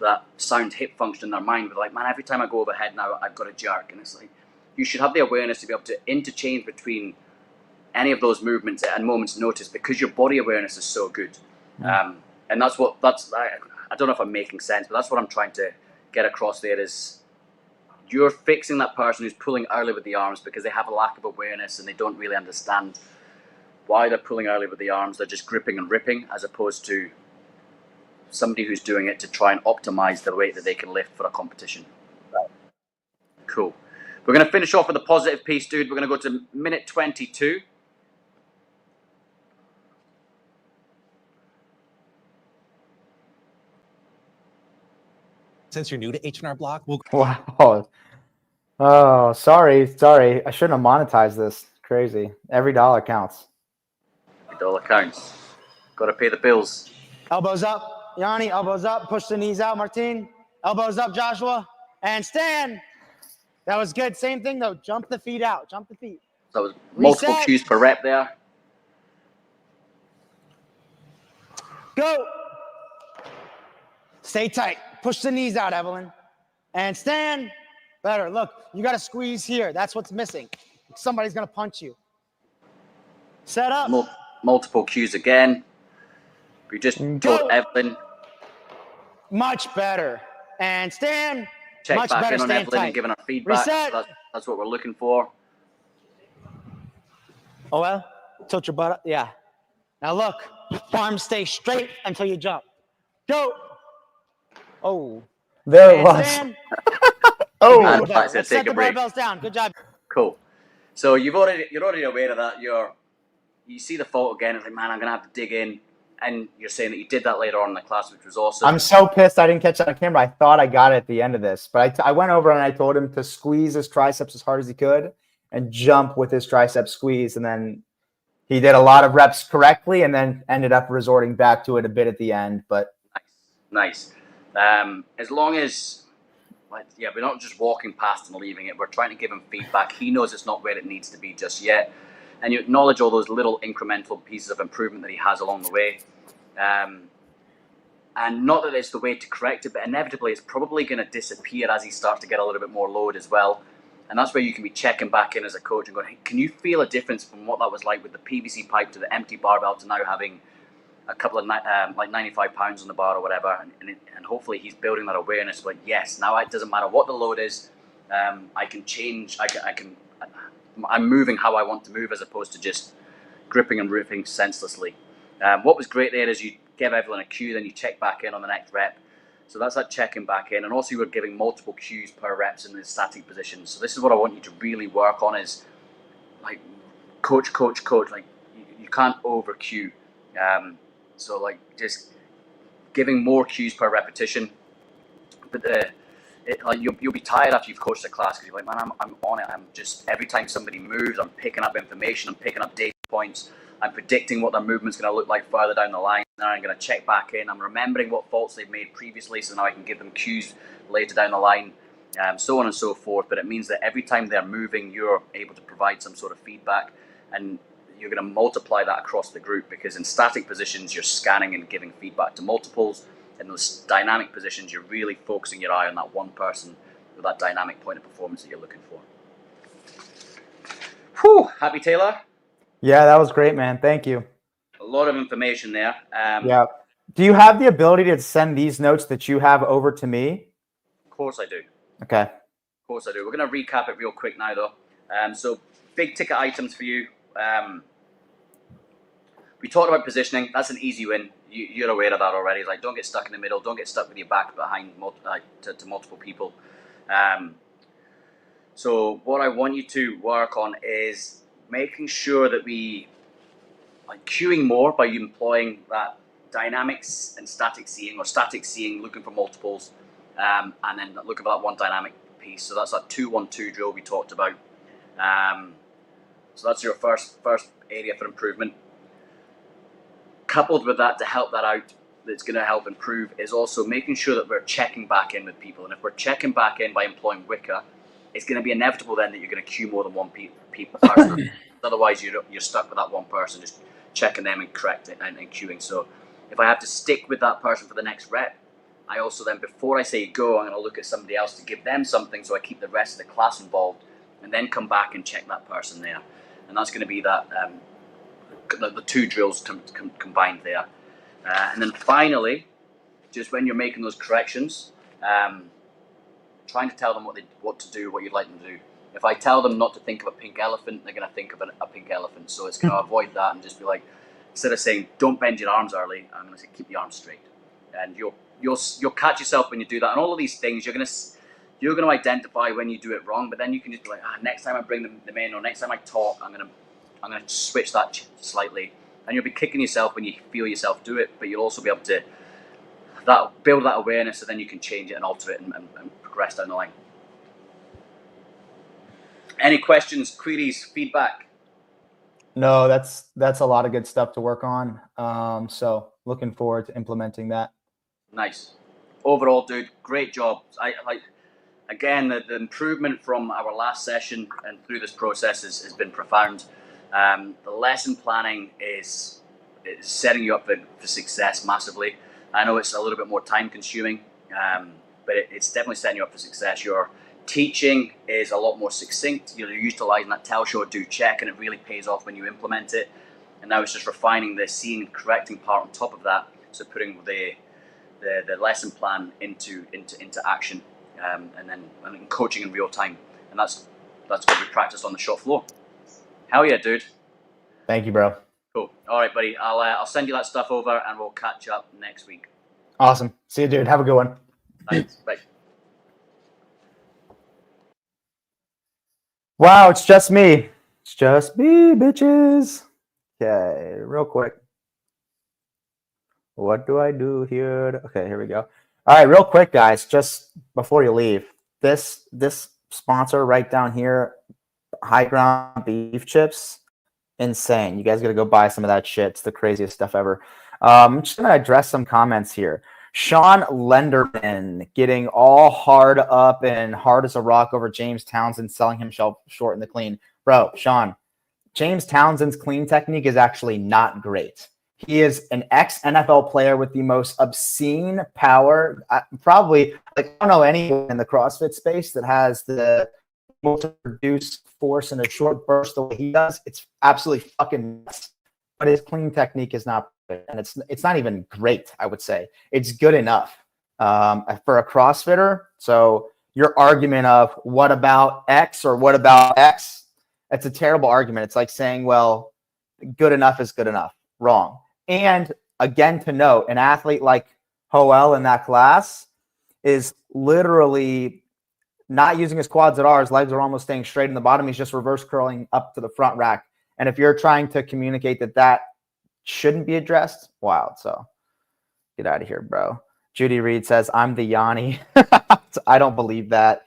[SPEAKER 2] that sound hip function in their mind. But like, man, every time I go overhead now, I've got a jerk. And it's like, you should have the awareness to be able to interchange between any of those movements at a moment's notice because your body awareness is so good. And I don't know if I'm making sense, but that's what I'm trying to get across there is you're fixing that person who's pulling early with the arms because they have a lack of awareness and they don't really understand why they're pulling early with the arms. They're just gripping and ripping as opposed to somebody who's doing it to try and optimize the weight that they can lift for a competition. Right. Cool. We're going to finish off with a positive piece, dude. We're going to go to minute 22.
[SPEAKER 5] Since you're new to H&R Block, we'll...
[SPEAKER 1] Wow. Oh, sorry. I shouldn't have monetized this. Crazy. Every dollar counts.
[SPEAKER 2] Every dollar counts. Got to pay the bills.
[SPEAKER 3] Elbows up, Yanni. Elbows up. Push the knees out, Martin. Elbows up, Joshua. And stand. That was good. Same thing, though. Jump the feet out. Jump the feet.
[SPEAKER 2] That was multiple
[SPEAKER 3] Reset.
[SPEAKER 2] cues per rep there.
[SPEAKER 3] Go. Stay tight. Push the knees out, Evelyn. And stand. Better. Look, you got to squeeze here. That's what's missing. Somebody's going to punch you. Set up.
[SPEAKER 2] Multiple cues again. We just told Evelyn.
[SPEAKER 3] Much better. And stand.
[SPEAKER 2] Check
[SPEAKER 3] Much
[SPEAKER 2] back
[SPEAKER 3] better.
[SPEAKER 2] in on
[SPEAKER 3] Stand
[SPEAKER 2] Evelyn
[SPEAKER 3] tight.
[SPEAKER 2] and giving her feedback.
[SPEAKER 3] Reset.
[SPEAKER 2] So that's what we're looking for.
[SPEAKER 3] Oh, well. Tilt your butt up. Yeah. Now look. Arms stay straight until you jump. Go. Oh.
[SPEAKER 1] There it was.
[SPEAKER 3] Stand.
[SPEAKER 1] Oh.
[SPEAKER 3] Let's set the barbells down. Good job.
[SPEAKER 2] Cool. So you're already aware of that. You see the fault again. It's like, man, I'm gonna have to dig in. And you're saying that you did that later on in the class, which was awesome.
[SPEAKER 1] I'm so pissed I didn't catch that on camera. I thought I got it at the end of this, but I went over and I told him to squeeze his triceps as hard as he could and jump with his tricep squeeze. And then he did a lot of reps correctly and then ended up resorting back to it a bit at the end. But
[SPEAKER 2] nice. As long as, we're not just walking past and leaving it. We're trying to give him feedback. He knows it's not where it needs to be just yet. And you acknowledge all those little incremental pieces of improvement that he has along the way. And not that it's the way to correct it, but inevitably it's probably going to disappear as he starts to get a little bit more load as well. And that's where you can be checking back in as a coach and going, hey, can you feel a difference from what that was like with the PVC pipe to the empty barbell to now having a couple of 95 pounds on the bar or whatever, and hopefully he's building that awareness. Like, yes, now it doesn't matter what the load is. I can change. I'm moving how I want to move as opposed to just gripping and ripping senselessly. What was great there is you give everyone a cue, then you check back in on the next rep. So that's that checking back in, and also you were giving multiple cues per reps in the static positions. So this is what I want you to really work on: is like coach. Like you can't over cue. So like just giving more cues per repetition, but you'll be tired after you've coached a class because you're like, man, I'm on it. I'm just every time somebody moves, I'm picking up information, I'm picking up data points, I'm predicting what their movement's going to look like further down the line. Then I'm going to check back in. I'm remembering what faults they've made previously, so now I can give them cues later down the line, so on and so forth. But it means that every time they're moving, you're able to provide some sort of feedback, and you're going to multiply that across the group, because in static positions, you're scanning and giving feedback to multiples. In those dynamic positions, you're really focusing your eye on that one person with that dynamic point of performance that you're looking for. Whew, happy, Taylor?
[SPEAKER 1] yeah, that was great, man. Thank you.
[SPEAKER 2] A lot of information there.
[SPEAKER 1] Yeah. Do you have the ability to send these notes that you have over to me?
[SPEAKER 2] Of course I do.
[SPEAKER 1] Okay.
[SPEAKER 2] Of course I do. We're going to recap it real quick now, though. So big ticket items for you. We talked about positioning. That's an easy win. You're aware of that already. It's like, don't get stuck in the middle. Don't get stuck with your back behind to multiple people. So what I want you to work on is making sure that we cueing more by employing that dynamics and static seeing, or static seeing, looking for multiples, and then looking for that one dynamic piece. So that's that 2-1-2 drill we talked about. So that's your first area for improvement. Coupled with that, to help that out, that's going to help improve, is also making sure that we're checking back in with people. And if we're checking back in by employing Wicker, it's going to be inevitable then that you're going to cue more than one person. Otherwise, you're stuck with that one person, just checking them and correcting and cueing. So if I have to stick with that person for the next rep, I also then, before I say go, I'm going to look at somebody else to give them something, so I keep the rest of the class involved, and then come back and check that person there. And that's going to be that the two drills combined there. And then finally, just when you're making those corrections, trying to tell them what to do, what you'd like them to do. If I tell them not to think of a pink elephant, they're going to think of a pink elephant. So it's going to avoid that and just be like, instead of saying don't bend your arms early, I'm going to say keep your arms straight. And you'll catch yourself when you do that. And all of these things, you're going to identify when you do it wrong. But then you can just be like, next time I bring them in, or next time I talk, I'm going to switch that slightly. And you'll be kicking yourself when you feel yourself do it, but you'll also be able to build that awareness, so then you can change it and alter it and progress down the line. Any questions, queries, feedback?
[SPEAKER 1] No, that's a lot of good stuff to work on. So looking forward to implementing that. Nice.
[SPEAKER 2] Overall, dude, great job. Again, the improvement from our last session and through this process has been profound. The lesson planning is setting you up for success massively. I know it's a little bit more time consuming, but it's definitely setting you up for success. Your teaching is a lot more succinct. You're utilizing that tell, show, do, check, and it really pays off when you implement it. And now it's just refining the seeing and correcting part on top of that. So putting the lesson plan into action, and then coaching in real time. And that's what we practice on the shop floor. Hell yeah, dude.
[SPEAKER 1] Thank you, bro.
[SPEAKER 2] Cool. All right, buddy. I'll send you that stuff over, and we'll catch up next week.
[SPEAKER 1] Awesome. See you, dude. Have a good one.
[SPEAKER 2] Thanks. Bye.
[SPEAKER 1] Wow, it's just me. It's just me, bitches. Okay, real quick. What do I do here? Okay, here we go. All right, real quick, guys, just before you leave, this sponsor right down here, High Ground Beef Chips, insane. You guys got to go buy some of that shit. It's the craziest stuff ever. I'm just going to address some comments here. Sean Lenderman getting all hard up and hard as a rock over James Townsend, selling himself short in the clean. Bro, Sean, James Townsend's clean technique is actually not great. He is an ex-NFL player with the most obscene power. Probably, like, I don't know anyone in the CrossFit space that has the able to produce force in a short burst the way he does. It's absolutely fucking nuts. But his clean technique is not good, and it's not even great. I would say it's good enough for a CrossFitter. So your argument of what about X or what about X? That's a terrible argument. It's like saying, well, good enough is good enough. Wrong. And again, to note, an athlete like Hoel in that class is literally not using his quads at all. His legs are almost staying straight in the bottom. He's just reverse curling up to the front rack. And if you're trying to communicate that shouldn't be addressed, wild. So get out of here, bro. Judy Reed says, I'm the Yanni. I don't believe that.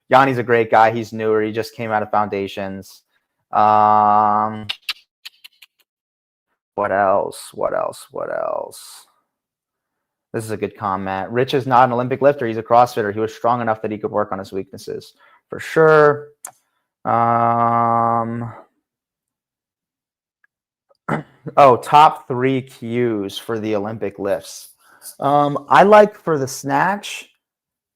[SPEAKER 1] Yanni's a great guy. He's newer. He just came out of Foundations. What else? This is a good comment. Rich is not an Olympic lifter. He's a CrossFitter. He was strong enough that he could work on his weaknesses for sure. Top 3 cues for the Olympic lifts. I like for the snatch,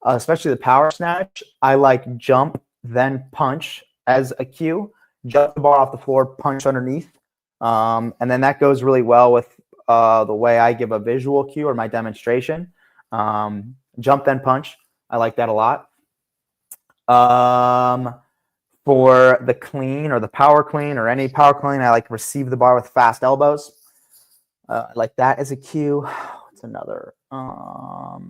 [SPEAKER 1] especially the power snatch, I like jump, then punch as a cue. Jump the bar off the floor, punch underneath. And then that goes really well with the way I give a visual cue or my demonstration. Jump, then punch. I like that a lot. For the clean or the power clean or any power clean, I like receive the bar with fast elbows. I like that as a cue. What's another? I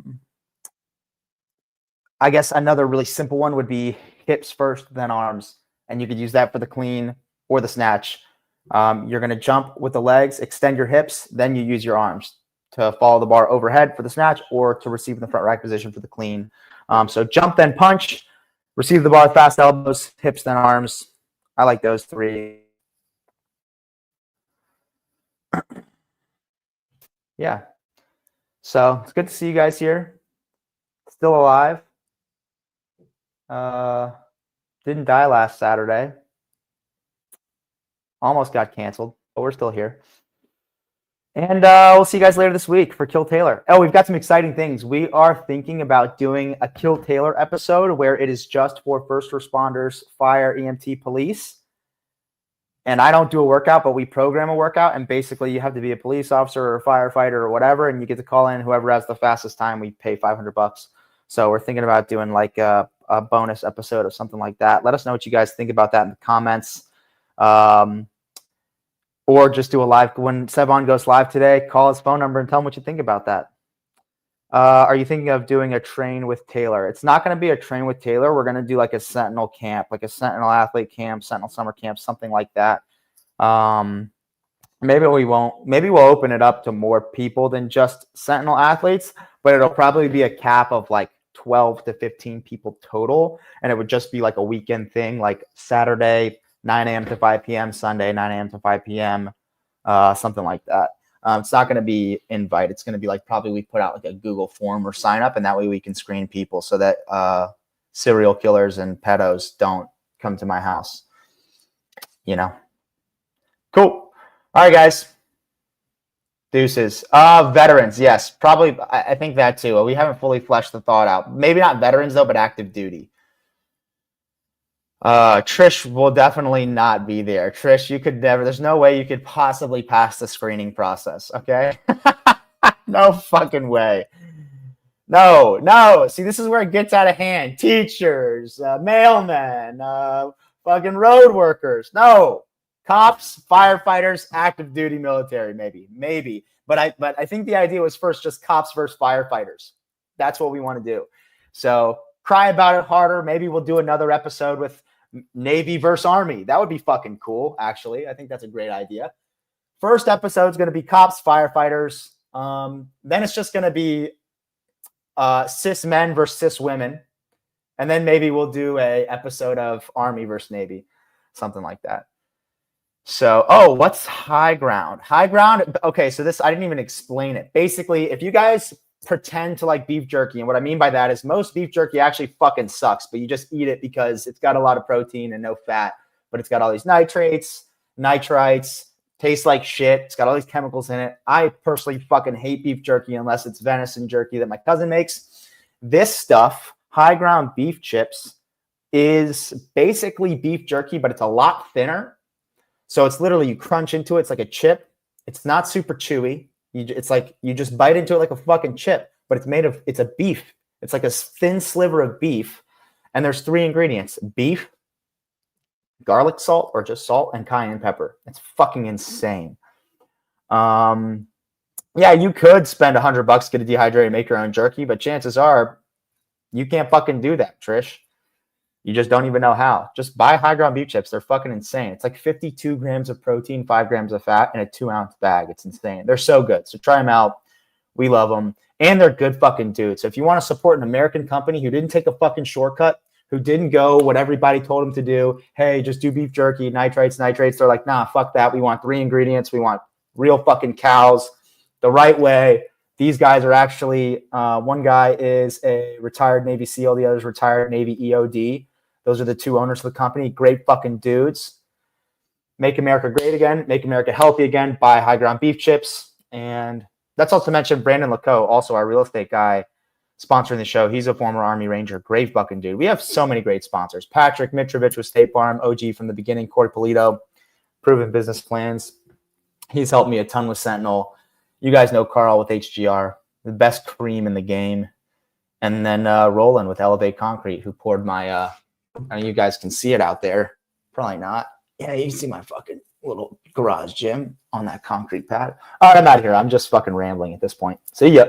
[SPEAKER 1] guess another really simple one would be hips first, then arms. And you could use that for the clean or the snatch. You're going to jump with the legs, extend your hips, then you use your arms to follow the bar overhead for the snatch or to receive in the front rack position for the clean. So jump, then punch, receive the bar with fast elbows, hips, then arms. I like those 3. Yeah. So it's good to see you guys here. Still alive. Didn't die last Saturday. Almost got canceled, but we're still here. And we'll see you guys later this week for Kill Taylor. Oh, we've got some exciting things. We are thinking about doing a Kill Taylor episode where it is just for first responders, fire, EMT, police. And I don't do a workout, but we program a workout. And basically you have to be a police officer or a firefighter or whatever. And you get to call in whoever has the fastest time. We pay $500. So we're thinking about doing like a bonus episode of something like that. Let us know what you guys think about that in the comments. Or just do a live. When Sevon goes live today, call his phone number and tell him what you think about that. Are you thinking of doing a train with Taylor? It's not going to be a train with Taylor. We're going to do like a Sentinel camp, like a Sentinel athlete camp, Sentinel summer camp, something like that. Maybe we won't. Maybe we'll open it up to more people than just Sentinel athletes, but it'll probably be a cap of like 12 to 15 people total. And it would just be like a weekend thing, like Saturday, 9 a.m. to 5 p.m., Sunday, 9 a.m. to 5 p.m., something like that. It's not going to be invite. It's going to be like probably we put out like a Google form or sign up, and that way we can screen people so that serial killers and pedos don't come to my house. You know? Cool. All right, guys. Deuces. Veterans, yes. Probably, I think that too. We haven't fully fleshed the thought out. Maybe not veterans, though, but active duty. Trish will definitely not be there. Trish, you could never, there's no way you could possibly pass the screening process, okay? No fucking way. No. See, this is where it gets out of hand. Teachers, mailmen, fucking road workers. No. Cops, firefighters, active duty military, maybe. But I think the idea was first just cops versus firefighters. That's what we want to do. So cry about it harder. Maybe we'll do another episode with Navy versus Army. That would be fucking cool, actually. I think that's a great idea. First episode is going to be cops, firefighters, Then it's just going to be cis men versus cis women. And then maybe we'll do a episode of Army versus Navy, something like that. So, what's high ground? High ground. Okay, so this, I didn't even explain it. Basically, if you guys pretend to like beef jerky, and what I mean by that is most beef jerky actually fucking sucks, but you just eat it because it's got a lot of protein and no fat, but it's got all these nitrates, nitrites, tastes like shit. It's got all these chemicals in it. I personally fucking hate beef jerky unless it's venison jerky that my cousin makes. This stuff, high ground beef chips, is basically beef jerky, but it's a lot thinner. So it's literally you crunch into it. It's like a chip. It's not super chewy. It's like you just bite into it like a fucking chip, but it's a beef. It's like a thin sliver of beef. And there's 3 ingredients: beef, garlic salt, or just salt, and cayenne pepper. It's fucking insane. Yeah, you could spend $100, get a dehydrated, make your own jerky, but chances are you can't fucking do that, Trish. You just don't even know how. Just buy high ground beef chips. They're fucking insane. It's like 52 grams of protein, 5 grams of fat, in a 2-ounce bag. It's insane. They're so good. So try them out. We love them. And they're good fucking dudes. So if you want to support an American company who didn't take a fucking shortcut, who didn't go what everybody told them to do, hey, just do beef jerky, nitrates. They're like, nah, fuck that. We want 3 ingredients. We want real fucking cows the right way. These guys are actually, one guy is a retired Navy SEAL. The other is retired Navy EOD. Those are the 2 owners of the company. Great fucking dudes. Make America great again. Make America healthy again. Buy high ground beef chips. And that's also to mention Brandon Laco, also our real estate guy, sponsoring the show. He's a former Army Ranger. Great fucking dude. We have so many great sponsors. Patrick Mitrovich with State Farm, OG from the beginning. Corey Polito, Proven Business Plans. He's helped me a ton with Sentinel. You guys know Carl with HGR, the best cream in the game. And then Roland with Elevate Concrete, who poured my I mean, you guys can see it out there. Probably not. Yeah, you can see my fucking little garage gym on that concrete pad. All right, I'm out of here. I'm just fucking rambling at this point. See ya.